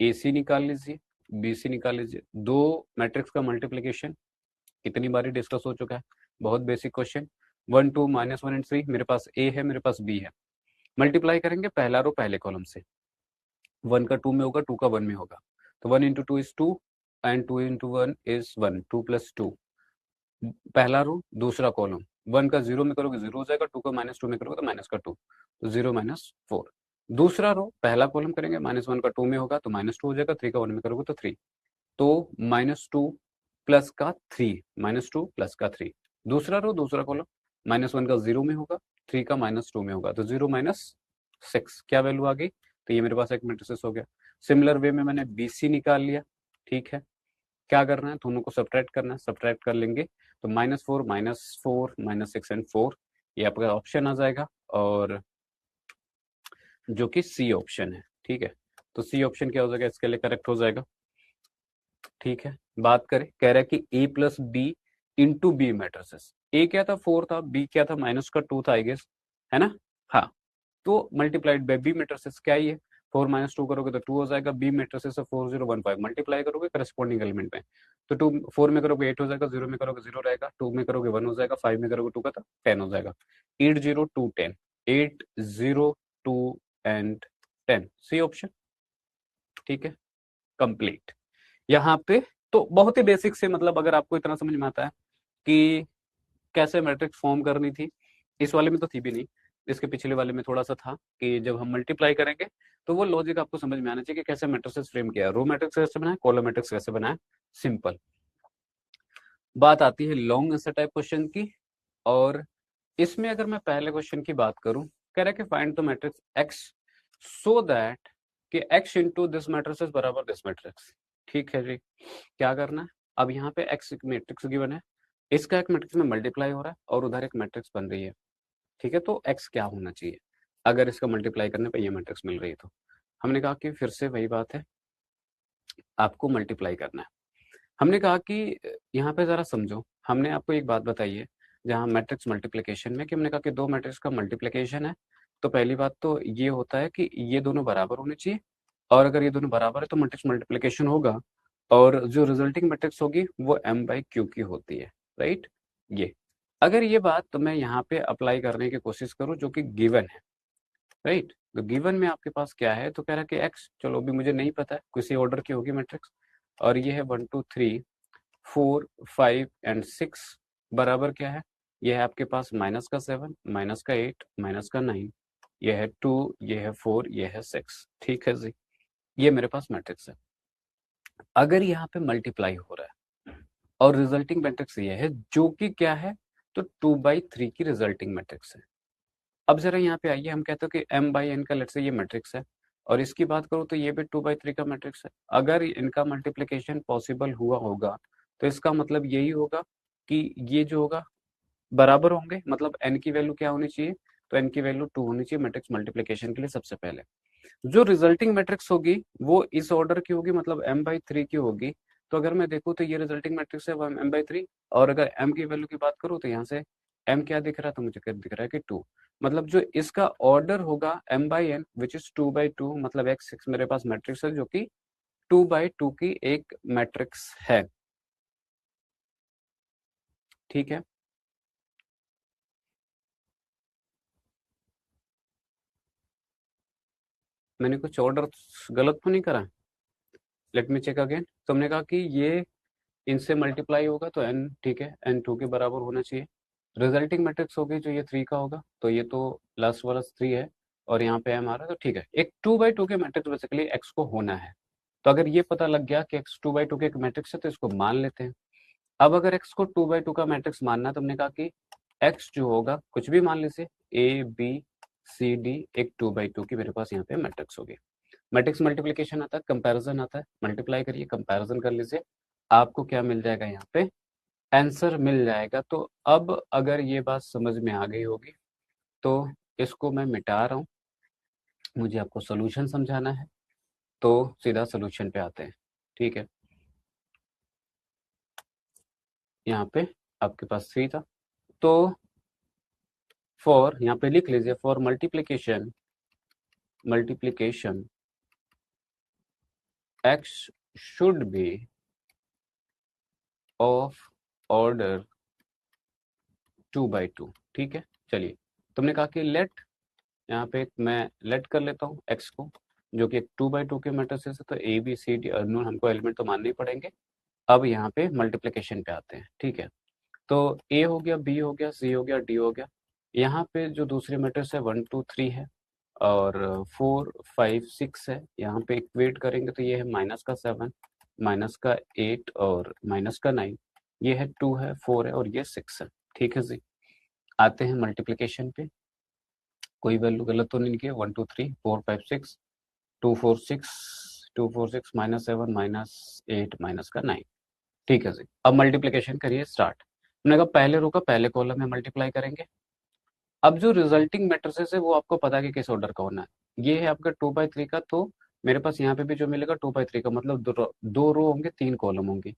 ए सी निकाल लीजिए, बी सी निकाल लीजिए। दो मैट्रिक्स का मल्टीप्लीकेशन कितनी बारी डिस्कस हो चुका है, बहुत बेसिक क्वेश्चन। 1 2 -1 एंड 3, मेरे पास ए है मेरे पास बी है, मल्टीप्लाई करेंगे पहला रो पहले कॉलम से, 1 का 2 में होगा, 2 का 1 में होगा, तो 1 into 2 is 2 and 2 into 1 is 1, 2 plus 2, पहला रो दूसरा कॉलम। 1 का 0 में करोगे 0 हो जाएगा, 2 का -2 में करोगे तो माइनस का 2, तो 0 -4। दूसरा रो पहला कॉलम करेंगे, -1 का 2 में होगा तो -2 हो जाएगा, 3 का 1 में करोगे तो 3, तो -2 प्लस का 3, -2 प्लस का 3। दूसरा रो दूसरा कॉलम, -1 का 0 में होगा, 3 का -2 में होगा, तो 0 -6 क्या वैल्यू आ गई, तो ये मेरे पास एक मैट्रिक्स हो गया। सिमिलर वे में मैंने BC निकाल लिया, ठीक है। क्या करना है, दोनों को सब्ट्रैक्ट करना है, सब्ट्रैक्ट कर लेंगे तो -4 -4 -6 एंड 4, ये आपका ऑप्शन आ जाएगा, और जो कि C ऑप्शन है, ठीक है। तो C ऑप्शन क्या हो जाएगा, इसके लिए करेक्ट हो जाएगा, ठीक है। बात करें, कह रहा है कि A plus B into B matrices. A क्या था 4 था, B क्या था माइनस का 2 था आई गेस, है ना। हाँ, तो मल्टीप्लाइड बाय बी मैट्रिसेस क्या ही है, 4 -2 करोगे तो 2 हो जाएगा, बी मैट्रिसेस 4 0 1 5 मल्टीप्लाई करोगे करस्पॉन्डिंग एलिमेंट में, तो 2 4 में करोगे 8 हो जाएगा, 0 में करोगे 0 रहेगा, 2 में करोगे 1 हो जाएगा, 5 में करोगे 2 का था 10 हो जाएगा। 8 0 2 10, 8 0 2 एंड 10, सी ऑप्शन, ठीक है, कंप्लीट। यहाँ पे तो बहुत ही बेसिक से, मतलब अगर आपको इतना समझ में आता है कि कैसे मैट्रिक्स फॉर्म करनी थी, इस वाले में तो थी भी नहीं, इसके पिछले वाले में थोड़ा सा था कि जब हम मल्टीप्लाई करेंगे तो वो लॉजिक आपको समझ में आना चाहिए कि कैसे मैट्रिक्स फ्रेम किया है, रो मैट्रिक्स कैसे बनाए, कॉलम मैट्रिक्स कैसे बनाए, सिंपल। बात आती है लॉन्ग आंसर टाइप क्वेश्चन की, और इसमें अगर मैं पहले क्वेश्चन की बात करूं, कह रहा है कि find the matrix X so that कि X into this matrix is बराबर दिस मैट्रिक्स, ठीक है जी। क्या करना है, अब यहाँ पे एक्स मैट्रिक्स गिवन है, इसका एक मैट्रिक्स में मल्टीप्लाई हो रहा है और उधर एक मैट्रिक्स बन रही है, ठीक है, तो एक्स क्या होना चाहिए अगर इसका मल्टीप्लाई करने पे ये मैट्रिक्स मिल रही है, तो हमने कहा कि फिर से वही बात है, आपको मल्टीप्लाई करना है। हमने कहा कि यहाँ पे जरा समझो, हमने आपको एक बात बताई है जहाँ मैट्रिक्स मल्टीप्लिकेशन में, कि हमने कहा कि दो मैट्रिक्स का मल्टीप्लिकेशन है, तो पहली बात तो ये होता है कि ये दोनों बराबर होने चाहिए, और अगर ये दोनों बराबर है तो मैट्रिक्स मल्टीप्लिकेशन होगा, और जो रिजल्टिंग मैट्रिक्स होगी वो m/q की होती है, राइट। ये अगर ये बात तो मैं यहाँ पे अप्लाई करने की कोशिश करूँ जो कि गिवन है, राइट, तो गिवन में आपके पास क्या है, तो कह रहा है कि एक्स, चलो अभी मुझे नहीं पता है किसी ऑर्डर की होगी मैट्रिक्स, और ये है 1 2 3 4 5 एंड 6, बराबर क्या है, ये है आपके पास -7 -8 -9, ये है 2, ये है 4, ये है 6, ठीक है जी। ये मेरे पास मैट्रिक्स है। अगर यहाँ पे मल्टीप्लाई हो रहा है और रिजल्टिंग मैट्रिक्स ये है जो कि क्या है, तो 2/3 की रिजल्टिंग मैट्रिक्स है। अब जरा यहाँ पे आइए, हम कहते हैं कि m/n का लेट से ये मैट्रिक्स है, और इसकी बात करूँ तो ये भी 2/3 का मैट्रिक्स है। अगर इनका मल्टीप्लिकेशन पॉसिबल हुआ होगा तो इसका मतलब यही होगा कि ये जो होगा बराबर होंगे, मतलब n की वैल्यू क्या होनी चाहिए, तो n की वैल्यू 2 होनी चाहिए मैट्रिक्स मल्टीप्लिकेशन के लिए सबसे पहले। जो रिजल्टिंग मैट्रिक्स होगी वो इस ऑर्डर की होगी, मतलब m/3 की होगी, तो अगर मैं देखूँ तो ये रिजल्टिंग मैट्रिक्स है वो m/3, और अगर m की वैल्यू की बात करूँ तो यहाँ से m क्या दिख रहा है, तो मुझे क्या दिख रहा है कि 2, मतलब जो इसका ऑर्डर होगा m/n विच इज 2/2, मतलब x6 मेरे पास मैट्रिक्स है जो कि 2/2 की एक मैट्रिक्स है, ठीक है। मैंने कुछ ऑर्डर गलत तो नहीं करा, लेट मी चेक अगेन। तो हमने कहा कि ये इनसे मल्टीप्लाई होगा तो n, ठीक है, n 2 के बराबर होना चाहिए। रिजल्टिंग मैट्रिक्स होगी जो ये 3 का होगा, तो ये तो लास्ट वाला 3 है, और यहाँ पे m आ रहा है, तो ठीक है, एक 2/2 के मैट्रिक्स बेसिकली x को होना है। तो अगर ये पता लग गया कि x 2/2 के एक मैट्रिक्स है तो इसको मान लेते हैं। अब अगर x को 2/2 का मैट्रिक्स मानना है तो हमने कहा कि x जो होगा कुछ भी मान लीजिए, a b c d, एक 2/2 की मेरे पास यहाँ पे मैट्रिक्स होगी। मैट्रिक्स मल्टीप्लिकेशन आता है, कंपैरिजन आता है, मल्टीप्लाई करिए कंपैरिजन कर लीजिए, आपको क्या मिल जाएगा, यहाँ पे आंसर मिल जाएगा। तो अब अगर ये बात समझ में आ गई होगी तो इसको मैं मिटा रहा हूँ, मुझे आपको सोल्यूशन समझाना है, तो सीधा सोल्यूशन पे आते हैं, ठीक है। यहाँ पे आपके पास 3 था, तो फॉर, यहाँ पे लिख लीजिए, for multiplication x should be of order 2/2, ठीक है। चलिए, तुमने कहा कि लेट, यहाँ पे मैं लेट कर लेता हूँ x को, जो कि एक 2x2 के मैट्रिसेस है, तो A B C D unknown हमको एलिमेंट तो मानने ही पड़ेंगे। अब यहाँ पे मल्टीप्लिकेशन पे आते हैं, ठीक है। तो ए हो गया, बी हो गया, सी हो गया, डी हो गया। यहाँ पे जो दूसरी मैट्रिक्स है 1 2 3 है और 4 5 6 है। यहाँ पे इक्वेट करेंगे तो ये है -7, -8 और -9। ये है 2 है, 4 है और ये 6 है, ठीक है जी। आते हैं मल्टीप्लिकेशन पे, कोई वैल्यू गलत तो नहीं लिखी है। 1 2 3 4 5 6, 2 4 6 -7 -8 -9, ठीक है जी। अब मल्टीप्लिकेशन करिए स्टार्ट। हमने कहा पहले रो का पहले कॉलम में मल्टीप्लाई करेंगे। अब जो रिजल्टिंग मैट्रिसेस है वो आपको पता है कि किस ऑर्डर का होना है। ये है आपका 2x3 का, तो मेरे पास यहाँ पे भी जो मिलेगा 2x3 का, मतलब दो रो होंगे, 3 कॉलम होंगे।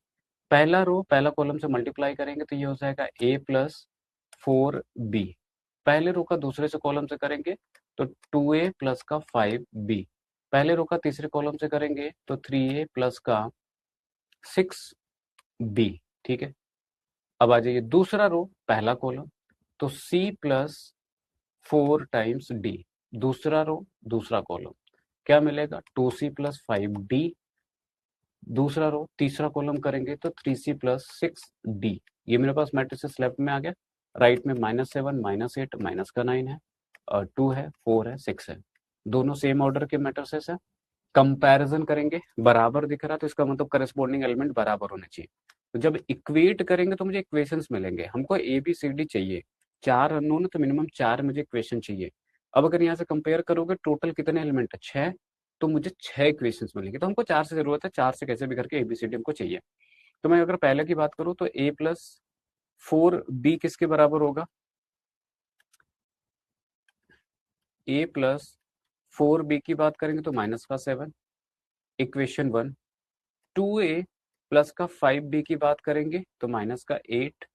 पहला रो पहला कॉलम से मल्टीप्लाई करेंगे तो ये हो जाएगा a+4b। पहले रो का दूसरे से कॉलम से करेंगे तो 2a प्लस का 5b। पहले रो का तीसरे कॉलम से करेंगे तो 3a प्लस का 6b, ठीक है। अब आ जाइए दूसरा रो पहला कॉलम, तो c+4 टाइम्स d। दूसरा रो दूसरा कॉलम क्या मिलेगा, 2c+5d। दूसरा रो तीसरा कॉलम करेंगे तो 3c+6d। ये मेरे पास मैट्रिसेस लेफ्ट में आ गया। राइट में -7 -8 -9 है और 2 है, 4 है, 6 है। दोनों सेम ऑर्डर के मैट्रिसेस है। कंपैरिजन करेंगे, बराबर दिख रहा तो इसका मतलब करस्पॉन्डिंग एलिमेंट बराबर होने चाहिए। तो जब इक्वेट करेंगे तो मुझे इक्वेशंस मिलेंगे। हमको ए बी सी डी चाहिए, 4 अननोन है तो मिनिमम 4 मुझे इक्वेशन चाहिए। अब अगर यहाँ से कंपेयर करोगे टोटल कितने एलिमेंट है, 6, तो मुझे 6 इक्वेशंस मिलेंगे। तो हमको 4 से जरूरत है, 4 से कैसे भी करके ए बी सी डी हमको चाहिए। तो मैं अगर पहले की बात करूँ तो a+4b किसके बराबर होगा, a+4b की बात करेंगे तो -7, इक्वेशन 1। 2a प्लस का 5b की बात करेंगे तो -8।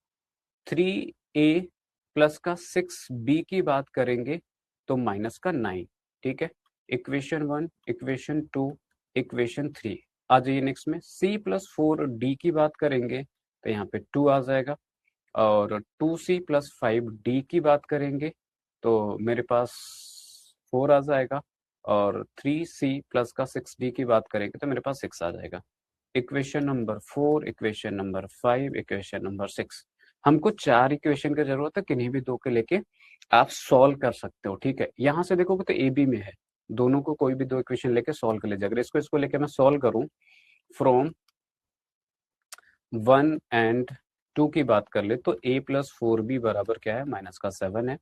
3a प्लस का 6b की बात करेंगे तो -9, ठीक है। Equation 1, equation 2, equation 3। आ जाइए नेक्स्ट में c+4d की बात करेंगे तो यहाँ पे 2 आ जाएगा और 2c+5d की बात करेंगे तो मेरे पास 4 आ जाएगा और 3c प्लस का 6d की बात करेंगे तो मेरे पास 6 आ जाएगा। Equation number 4, equation number 5, equation number 6। हमको 4 इक्वेशन की जरूरत है, किन्हीं भी 2 के लेके आप सॉल्व कर सकते हो, ठीक है। यहाँ से देखोगे तो ए बी में है, दोनों को कोई भी 2 इक्वेशन लेके सॉल्व कर लीजिए। अगर इसको इसको लेके मैं सॉल्व करूँ फ्रॉम 1 एंड 2 की बात कर ले तो a+4b बराबर क्या है, -7 है।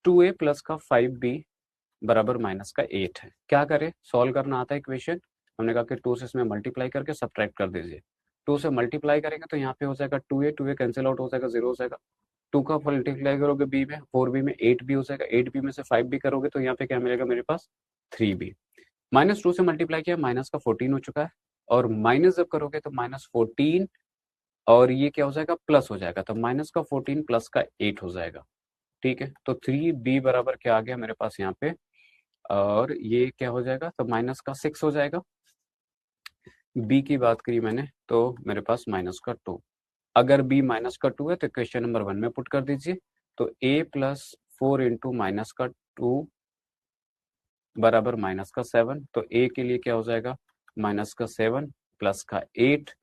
2a प्लस का 5b बराबर -8 है। क्या करें, सॉल्व करना आता है इक्वेशन। हमने कहा कि 2 से इसमें मल्टीप्लाई करके सब्ट्रैक्ट कर दीजिए। 2 से मल्टीप्लाई करेंगे तो यहाँ पे हो जाएगा 2a कैंसिल आउट हो जाएगा, 0 हो जाएगा। 2 का मल्टीप्लाई करोगे b में, 4b में 8b हो जाएगा। 8b में से 5b करोगे तो यहाँ पे क्या मिलेगा मेरे पास, 3b। -2 से मल्टीप्लाई किया, माइनस का 14 हो चुका है और माइनस जब करोगे तो -14 और ये क्या हो जाएगा, प्लस हो जाएगा। तो -14 प्लस का 8 हो जाएगा, ठीक है। तो 3b बराबर क्या आ गया मेरे पास यहाँ पे, और ये क्या हो जाएगा, तो -6 हो जाएगा। b की बात करी मैंने तो मेरे पास -2। अगर b -2 है तो क्वेश्चन नंबर 1 में पुट कर दीजिए। तो a+4 इंटू -2 बराबर -7। तो a के लिए क्या हो जाएगा, -7 प्लस का 8।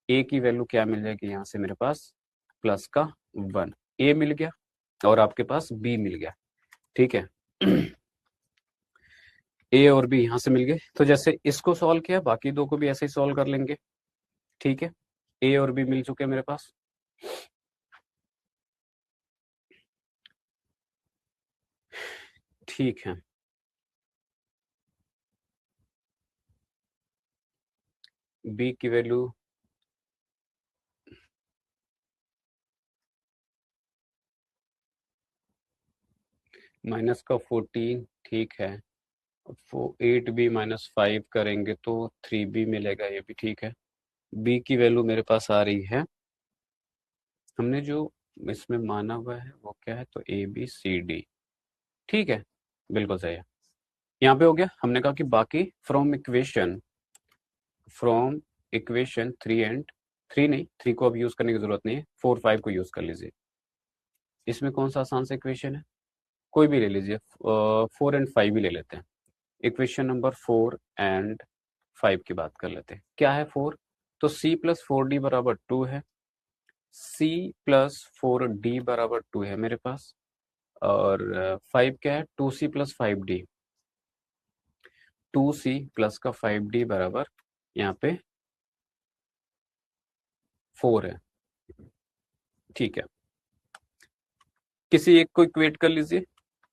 a की वैल्यू क्या मिल जाएगी यहाँ से मेरे पास, +1। a मिल गया और आपके पास b मिल गया, ठीक है। ए और बी यहाँ से मिल गए। तो जैसे इसको सॉल्व किया बाकी 2 को भी ऐसे ही सॉल्व कर लेंगे, ठीक है। ए और बी मिल चुके हैं मेरे पास। ठीक है, बी की वैल्यू -14, ठीक है। 8b -5 करेंगे तो 3b मिलेगा, ये भी ठीक है। बी की वैल्यू मेरे पास आ रही है, हमने जो इसमें माना हुआ है वो क्या है, तो ए बी सी डी, ठीक है, बिल्कुल सही है। यहाँ पे हो गया। हमने कहा कि बाकी फ्रॉम इक्वेशन 3 एंड 3 नहीं, 3 को अब यूज करने की जरूरत नहीं है, 4 5 को यूज कर लीजिए। इसमें कौन सा आसान सा इक्वेशन है, कोई भी ले लीजिए, 4 एंड 5 भी ले लेते हैं। इक्वेशन नंबर 4 और 5 की बात कर लेते हैं। क्या है 4? तो c प्लस 4d बराबर 2 है, c प्लस 4d बराबर 2 है मेरे पास, और 5 क्या है? 2c plus 5d, 2c plus का 5d बराबर यहाँ पे 4 है। ठीक है, किसी एक को इक्वेट कर लीजिए,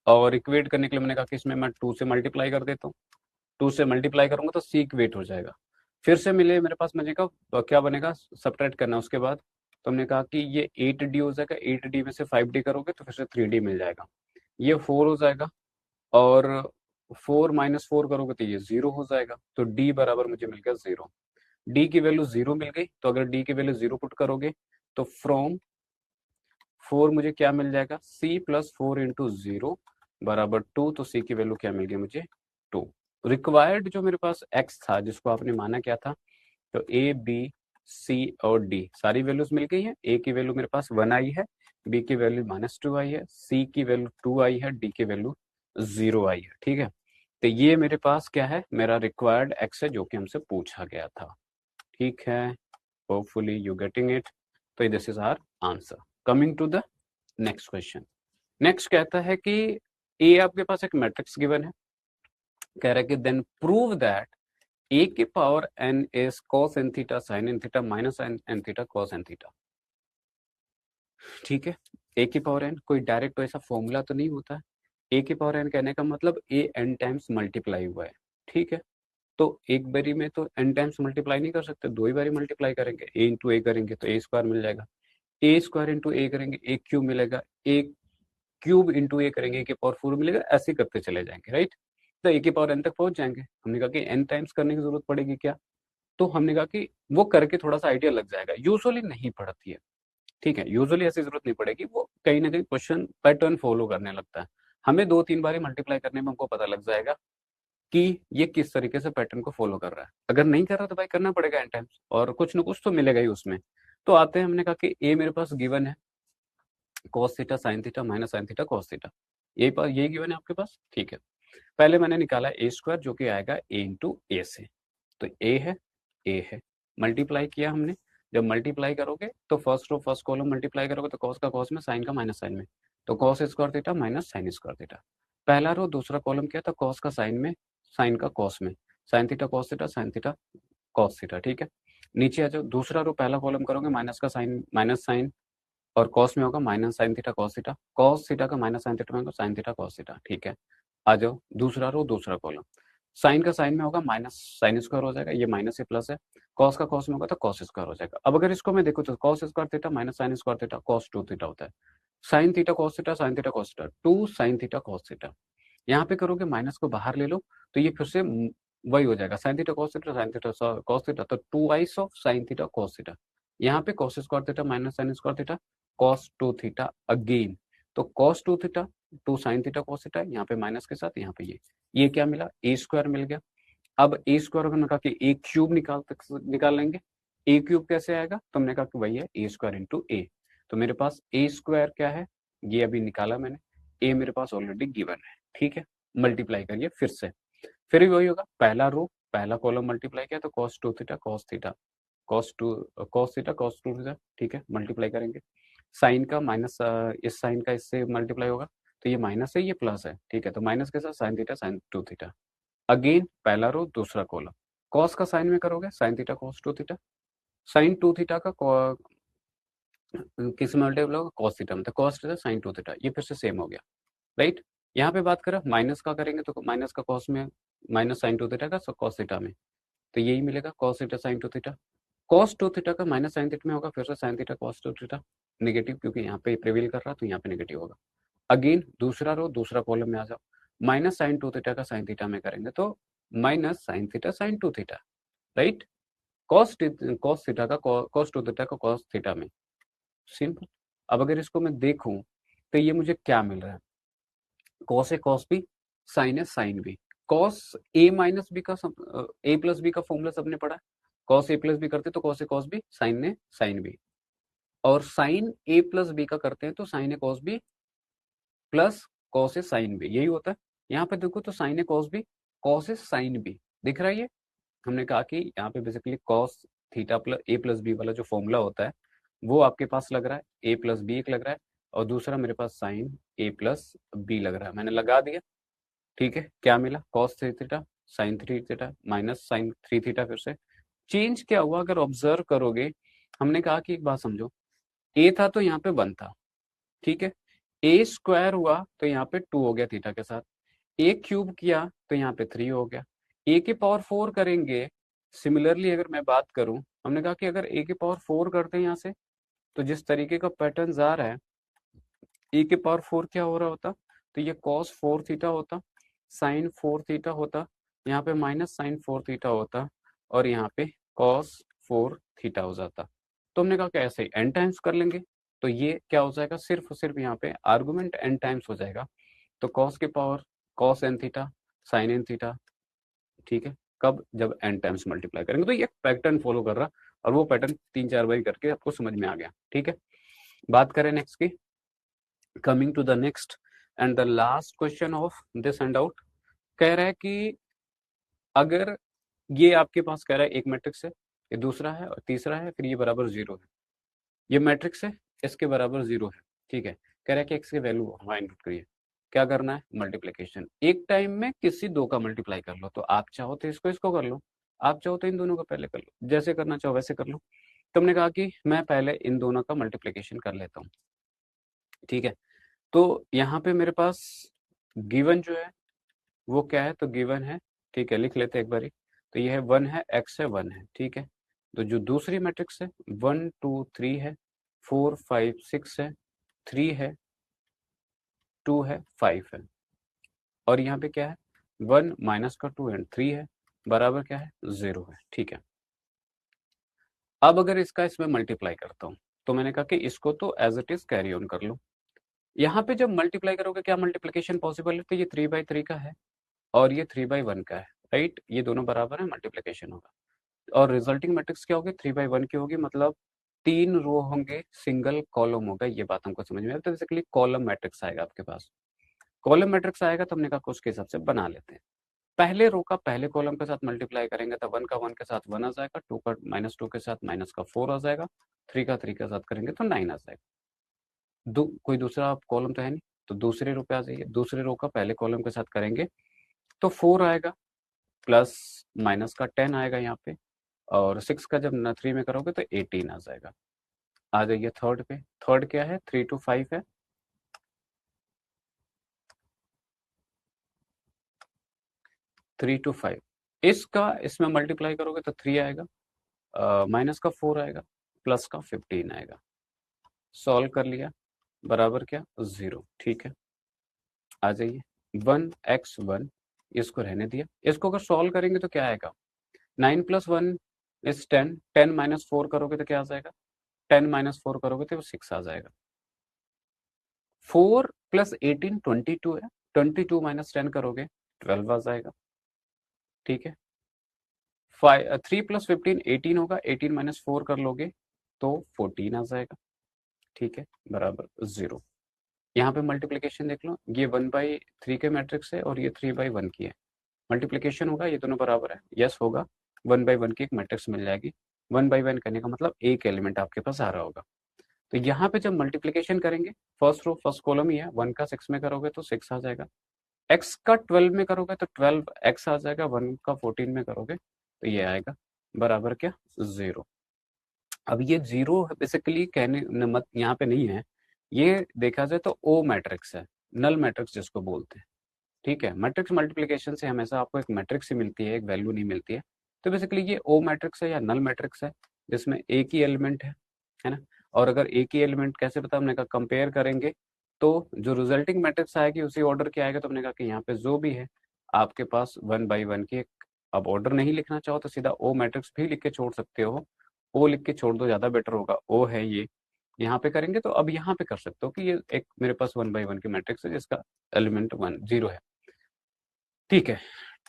और इक्वेट करने के लिए मैंने कहा कि इसमें मैं 2 से मल्टीप्लाई कर देता हूँ। 2 से मल्टीप्लाई करूंगा तो c इक्वेट हो जाएगा। फिर से मिले मेरे पास मुझे का क्या बनेगा, सब्ट्रैक्ट करना उसके बाद। तो हमने कहा कि ये 8d हो जाएगा, 8d में से 5d करोगे तो फिर से 3d मिल जाएगा, ये 4 हो जाएगा, और 4 माइनस 4 करोगे तो ये 0 हो जाएगा। तो d बराबर मुझे मिल गया 0। d की वैल्यू 0 मिल गई, तो अगर d की वैल्यू 0 पुट करोगे तो फ्रॉम 4 मुझे क्या मिल जाएगा, c प्लस 4 इंटू 0 बराबर 2। तो c की वैल्यू क्या मिल गई मुझे, 2। रिक्वायर्ड जो मेरे पास x था, जिसको आपने माना क्या था, तो a b c और d सारी वैल्यूज मिल गई है। a की वैल्यू मेरे पास 1 आई है, b की वैल्यू -2 आई है, c की वैल्यू 2 आई है, d की वैल्यू 0 आई है। ठीक है, तो ये मेरे पास क्या है, मेरा रिक्वायर्ड x है जो कि हमसे पूछा गया था। ठीक है, होपफुली यू गेटिंग इट। तो this is our answer. Coming to the next question. Next कहता है कि ए आपके पास एक मैट्रिक्स गिवन है, कह रहा है कि देन प्रूव दैट ए की power N is cos N theta sine N theta minus N theta cos N theta. ठीक है, ए की पावर एन कोई डायरेक्ट तो ऐसा फॉर्मूला तो नहीं होता है। ए की पावर एन कहने का मतलब ए एन टाइम्स मल्टीप्लाई हुआ है। ठीक है, तो एक बारी में तो एन टाइम्स मल्टीप्लाई नहीं कर सकते, दो ही बारी मल्टीप्लाई करेंगे। ए इंटू ए करेंगे तो ए स्क्वायर मिल जाएगा, ए स्क्वायर इंटू ए करेंगे ए क्यूब मिलेगा, ए क्यूब इंटू ए करेंगे ए की पावर 4 मिलेगा, ऐसे करते चले जाएंगे। राइट, तो ए की पावर एन तक पहुंच जाएंगे। हमने कहा कि एन टाइम्स करने की जरूरत पड़ेगी क्या, तो हमने कहा कि वो करके थोड़ा सा आइडिया लग जाएगा। यूजुअली नहीं पड़ती है, ठीक है, यूजुअली ऐसी जरूरत नहीं पड़ेगी, वो कहीं ना कहीं क्वेश्चन पैटर्न फॉलो करने लगता है। हमें 2-3 बारी मल्टीप्लाई करने में हमको पता लग जाएगा कि ये किस तरीके से पैटर्न को फॉलो कर रहा है। अगर नहीं कर रहा तो भाई करना पड़ेगा एन टाइम्स, और कुछ ना कुछ तो मिलेगा ही उसमें। तो आते हैं, हमने कहा कि ए मेरे पास गिवन है cos theta sine theta minus sign theta cos theta, यही गिवन है आपके पास। ठीक है, पहले मैंने निकाला ए स्क्वायर जो कि आएगा ए इंटू ए से। तो ए है, मल्टीप्लाई किया हमने। जब मल्टीप्लाई करोगे तो first row first column multiply करोगे तो कॉस का कॉस में, साइन का माइनस साइन में, तो cos square theta minus sine square theta. पहला रो दूसरा कॉलम क्या था, कॉस का साइन में, साइन का कॉस में, sign theta cos theta sine theta cos theta. ठीक है, नीचे आ जाओ, दूसरा रो पहला कॉलम करोगे माइनस का साइन माइनस साइन, और कॉस में होगा minus sign theta cos theta का माइनस साइन थीटा में होगा साइन थीटा कॉस थीटा। ठीक है, आ जाओ दूसरा रो दूसरा कॉलम, साइन का साइन में होगा माइनस साइन स्क्वायर हो जाएगा, ये माइनस से प्लस है, कॉस का कॉस में होगा तो कॉस स्क्वायर हो जाएगा। अब अगर इसको मैं देखूँ तो cos square theta minus sine square theta cos 2 theta होता है, sign theta cos theta sine theta cos theta 2 sine theta cos theta. यहाँ पे करोगे माइनस को बाहर ले लो तो ये फिर से वही हो जाएगा, sine theta cos theta sine theta cos theta, तो 2 of sine theta cos theta. यहाँ पे cos square theta minus sine square theta cos 2 theta again, तो cos 2 theta 2 sine theta cos theta, यहाँ पे माइनस के साथ यहाँ पे ये क्या मिला, ए स्क्वायर मिल गया। अब ए स्क्वायर हमने कहा कि ए क्यूब निकाल लेंगे, ए क्यूब कैसे आएगा, तो हमने कहा कि वही है ए स्क्वायर इंटू ए। तो मेरे पास ए स्क्वायर क्या है, ये अभी निकाला मैंने, ए मेरे पास ऑलरेडी गिवन है। ठीक है, मल्टीप्लाई करिए फिर से, फिर भी वही होगा, पहला रो पहला कॉलम मल्टीप्लाई किया तो cos 2 theta cos theta cos 2 cos theta cos 2 theta. ठीक है, मल्टीप्लाई करेंगे, साइन का माइनस, इस साइन का इससे मल्टीप्लाई होगा तो ये माइनस है ये प्लस है। ठीक है, तो माइनस के साथ sine theta sine 2 theta again, पहला रो दूसरा कॉलम, कॉस का साइन में करोगे sine theta cos 2 theta, sine 2 theta का किस में मल्टीप्लाई होगा, कॉस थीटा में, तो कॉस थीटा साइन 2 थीटा, ये फिर से सेम हो गया। राइट, यहाँ पे बात करें माइनस का करेंगे तो माइनस का कॉस में, माइनस साइन 2 थीटा का कॉस थीटा में, तो यही मिलेगा cos theta sine 2 theta, cos 2 theta का माइनस साइन थीटा में होगा फिर से sign theta cos 2 theta negative, क्योंकि यहाँ पे प्रिवेल कर रहा तो यहाँ पे नेगेटिव होगा। अगेन दूसरा रो दूसरा कॉलम में आ जाओ, माइनस साइन 2 थीटा का साइन थीटा में करेंगे तो minus sign theta sine 2 theta. Right, cos theta का कॉस 2 थीटा का कॉस थीटा में, सिंपल। अब अगर इसको मैं देखूं तो ये मुझे क्या मिल रहा है, cos A cos B, sine A sine B, cos A minus B का ए प्लस बी का फॉर्मूला सबने पढ़ा है, कॉस ए प्लस बी करते तो cos A cos B, sine ने साइन बी, और साइन ए प्लस बी का करते हैं तो sine A cos B plus cos A sine B, यही होता है। यहाँ पे देखो तो साइन ए कॉस बी कॉसेस साइन बी दिख रहा है ये। हमने कहा कि यहाँ पे बेसिकली कॉस थीटा प्लस ए प्लस बी वाला जो फॉर्मूला होता है वो आपके पास लग रहा है, ए प्लस बी एक लग रहा है और दूसरा मेरे पास साइन ए प्लस बी लग रहा है। मैंने लगा दिया, ठीक है। क्या मिला, cos three theta sine three theta minus sine three theta. फिर से चेंज क्या हुआ अगर ऑब्जर्व करोगे, हमने कहा कि एक बात समझो, ए था तो यहाँ पे वन था, ठीक है। ए स्क्वायर हुआ तो यहाँ पे टू हो गया थीटा के साथ, ए क्यूब किया तो यहाँ पे थ्री हो गया, ए के पावर फोर करेंगे। सिमिलरली अगर मैं बात करूं, हमने कहा कि अगर ए के पावर फोर करते हैं यहाँ से, तो जिस तरीके का पैटर्न आ रहा है, ए के पावर फोर क्या हो रहा होता, तो ये कॉस फोर थीटा होता, साइन फोर थीटा होता, यहाँ पे माइनस साइन फोर थीटा होता और यहाँ पे कॉस फोर थीटा हो जाता। तो हमने कहा कि ऐसे ही एन टाइम्स कर लेंगे, तो ये क्या हो जाएगा, सिर्फ और सिर्फ यहाँ पे आर्गुमेंट एन टाइम्स हो जाएगा। तो कॉस के power cos N theta sine N theta, ठीक है। कब, जब एन टाइम्स मल्टीप्लाई करेंगे। तो ये पैटर्न फॉलो कर रहा और वो पैटर्न तीन चार बार करके आपको समझ में आ गया, ठीक है। बात करें नेक्स्ट की, coming to the next and the last question of this handout. कह रहा है कि अगर ये आपके पास कह रहा है एक मैट्रिक्स है, ये दूसरा है और तीसरा है, फिर ये बराबर जीरो है, ये मैट्रिक्स है, इसके बराबर जीरो है, ठीक है। कह रहा है कि एक्स की वैल्यू फाइंड आउट करिए। क्या करना है, मल्टीप्लीकेशन। एक टाइम में किसी दो का मल्टीप्लाई कर लो, तो आप चाहो तो इसको इसको कर लो, आप चाहो तो इन दोनों का पहले कर लो, जैसे करना चाहो वैसे कर लो। तुमने कहा कि मैं पहले इन दोनों का मल्टीप्लीकेशन कर लेता हूँ, ठीक है। तो यहाँ पे मेरे पास गिवन जो है वो क्या है, तो गिवन है, ठीक है, लिख लेते हैं एक बारी। तो ये है वन है, एक्स है, वन है, ठीक है। तो जो दूसरी मैट्रिक्स है, वन टू थ्री है, फोर फाइव सिक्स है, थ्री है, टू है, फाइव है, और यहाँ पे क्या है, वन माइनस का टू एंड थ्री है, बराबर क्या है, जीरो है, ठीक है। अब अगर इसका इसमें मल्टीप्लाई करता हूँ, तो मैंने कहा कि इसको तो as it is carry on कर लो। यहाँ पे जब मल्टीप्लाई करोगे, क्या मल्टीप्लीकेशन पॉसिबल है, तो ये थ्री बाई थ्री का है और ये थ्री बाई वन का है, राइट। ये दोनों बराबर है, मल्टीप्लीकेशन होगा और रिजल्टिंग मैट्रिक्स क्या होगी, थ्री बाई वन की होगी, मतलब तीन रो होंगे, सिंगल कॉलम होगा। ये बात हमको समझ में आया। तो बेसिकली कॉलम मैट्रिक्स आएगा आपके पास, कॉलम मैट्रिक्स आएगा तो हमने कहा कि उसके हिसाब से बना लेते हैं। पहले रो का पहले कॉलम के साथ मल्टीप्लाई करेंगे तो वन का वन के साथ वन आ जाएगा, टू का माइनस टू के साथ माइनस का फोर आ जाएगा, थ्री का साथ करेंगे तो नाइन आ जाएगा। कोई दूसरा कॉलम तो है नहीं, तो दूसरे रो पे आ जाइए, दूसरे रो का पहले कॉलम के साथ करेंगे तो फोर आएगा, प्लस माइनस का टेन आएगा यहाँ पे, और सिक्स का जब थ्री में करोगे तो एटीन आ जाएगा। आ जाइए थर्ड पे, थर्ड क्या है, थ्री टू फाइव है, थ्री टू फाइव, इसका इसमें मल्टीप्लाई करोगे तो थ्री आएगा, माइनस का फोर आएगा, प्लस का 15 आएगा। सॉल्व कर लिया, बराबर क्या, जीरो, ठीक है। आ जाइए, वन एक्स वन, इसको रहने दिया। इसको अगर सॉल्व करेंगे तो क्या आएगा, nine plus one is ten, ten minus four करोगे तो क्या आ जाएगा, टेन माइनस फोर करोगे तो सिक्स आ जाएगा। Four plus eighteen twenty two है, ट्वेंटी टू माइनस टेन करोगे ट्वेल्व आ जाएगा, ठीक है। Five three plus fifteen eighteen होगा, एटीन माइनस फोर कर लोगे तो फोर्टीन आ जाएगा, ठीक है, बराबर जीरो। यहाँ पे मल्टीप्लीकेशन देख लो, ये वन बाई थ्री के मैट्रिक्स है और ये थ्री बाई वन की है, मल्टीप्लीकेशन होगा, ये दोनों बराबर है, यस होगा, वन बाई वन की एक मैट्रिक्स मिल जाएगी। वन बाई वन करने का मतलब एक एलिमेंट आपके पास आ रहा होगा। तो यहाँ पे जब मल्टीप्लीकेशन करेंगे, फर्स्ट रो फर्स्ट कॉलम ही है, वन का सिक्स में करोगे तो सिक्स आ जाएगा, एक्स का ट्वेल्व में करोगे तो ट्वेल्व एक्स आ जाएगा, वन का फोर्टीन में करोगे तो ये आएगा, बराबर क्या, जीरो। अब ये जीरो बेसिकली कहने मत यहाँ पे नहीं है, ये देखा जाए तो ओ मैट्रिक्स है, नल मैट्रिक्स जिसको बोलते हैं, ठीक है। मैट्रिक्स मल्टीप्लिकेशन से हमेशा आपको एक मैट्रिक्स ही मिलती है, एक वैल्यू नहीं मिलती है। तो बेसिकली ये ओ मैट्रिक्स है या नल मैट्रिक्स है, जिसमें एक ही एलिमेंट है ना। और अगर एक ही एलिमेंट कैसे पता, हमने कहा कंपेयर करेंगे तो जो रिजल्टिंग मैट्रिक्स आएगी उसी ऑर्डर की आएगा। तो हमने कहा कि यहाँ पे जो भी है आपके पास वन बाई वन की एक, अब ऑर्डर नहीं लिखना चाहो तो सीधा ओ मैट्रिक्स भी लिख के छोड़ सकते हो, ओ लिख के छोड़ दो, ज्यादा बेटर होगा, ओ है ये, यहाँ पे करेंगे तो अब यहाँ पे कर सकते हो कि ये एक मेरे पास वन बाई वन की मैट्रिक्स है जिसका एलिमेंट वन जीरो है, ठीक है।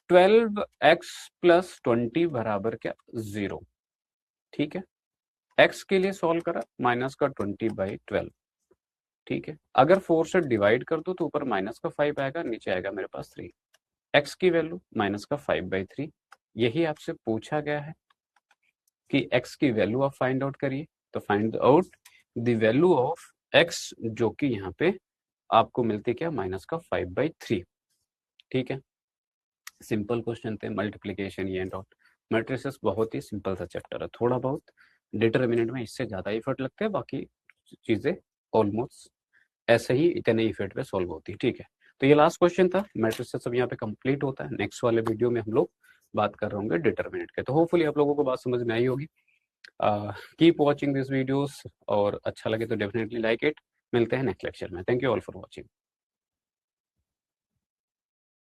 ट्वेल्व एक्स प्लस ट्वेंटी बराबर क्या, जीरो, ठीक है। एक्स के लिए सॉल्व करा, माइनस का ट्वेंटी बाई ट्वेल्व, ठीक है। अगर फोर से डिवाइड कर दो तो ऊपर माइनस का फाइव आएगा, नीचे आएगा मेरे पास थ्री, एक्स की वैल्यू माइनस का 5/3, यही आपसे पूछा गया है कि एक्स की वैल्यू आप फाइंड आउट करिए। तो find out the value of x, जो कि यहाँ पे आपको मिलती क्या, माइनस का 5/3। ठीक है, सिंपल क्वेश्चन थे, मल्टीप्लीकेशन ये एंड आउट। मैट्रिसेस बहुत ही सिंपल सा चैप्टर है, थोड़ा बहुत डिटर्मिनेंट में इससे ज़्यादा इफर्ट लगते हैं, बाकी चीज़ें ऑलमोस्ट ऐसे ही इतने इफर्ट पे सॉल्व होती है। ठीक है, तो ये लास्ट क्वेश्चन था, मैट्रिसेस सब यहाँ पे कंप्लीट होता है। नेक्स्ट वाले वीडियो में हम लोग बात कर रहे होंगे डिटर्मिनेंट के। तो होपफुली आप लोगों को बात समझ में आई होगी। कीप वॉचिंग दिस वीडियोस, और अच्छा लगे तो डेफिनेटली लाइक इट। मिलते हैं नेक्स्ट लेक्चर में। Thank you all for watching.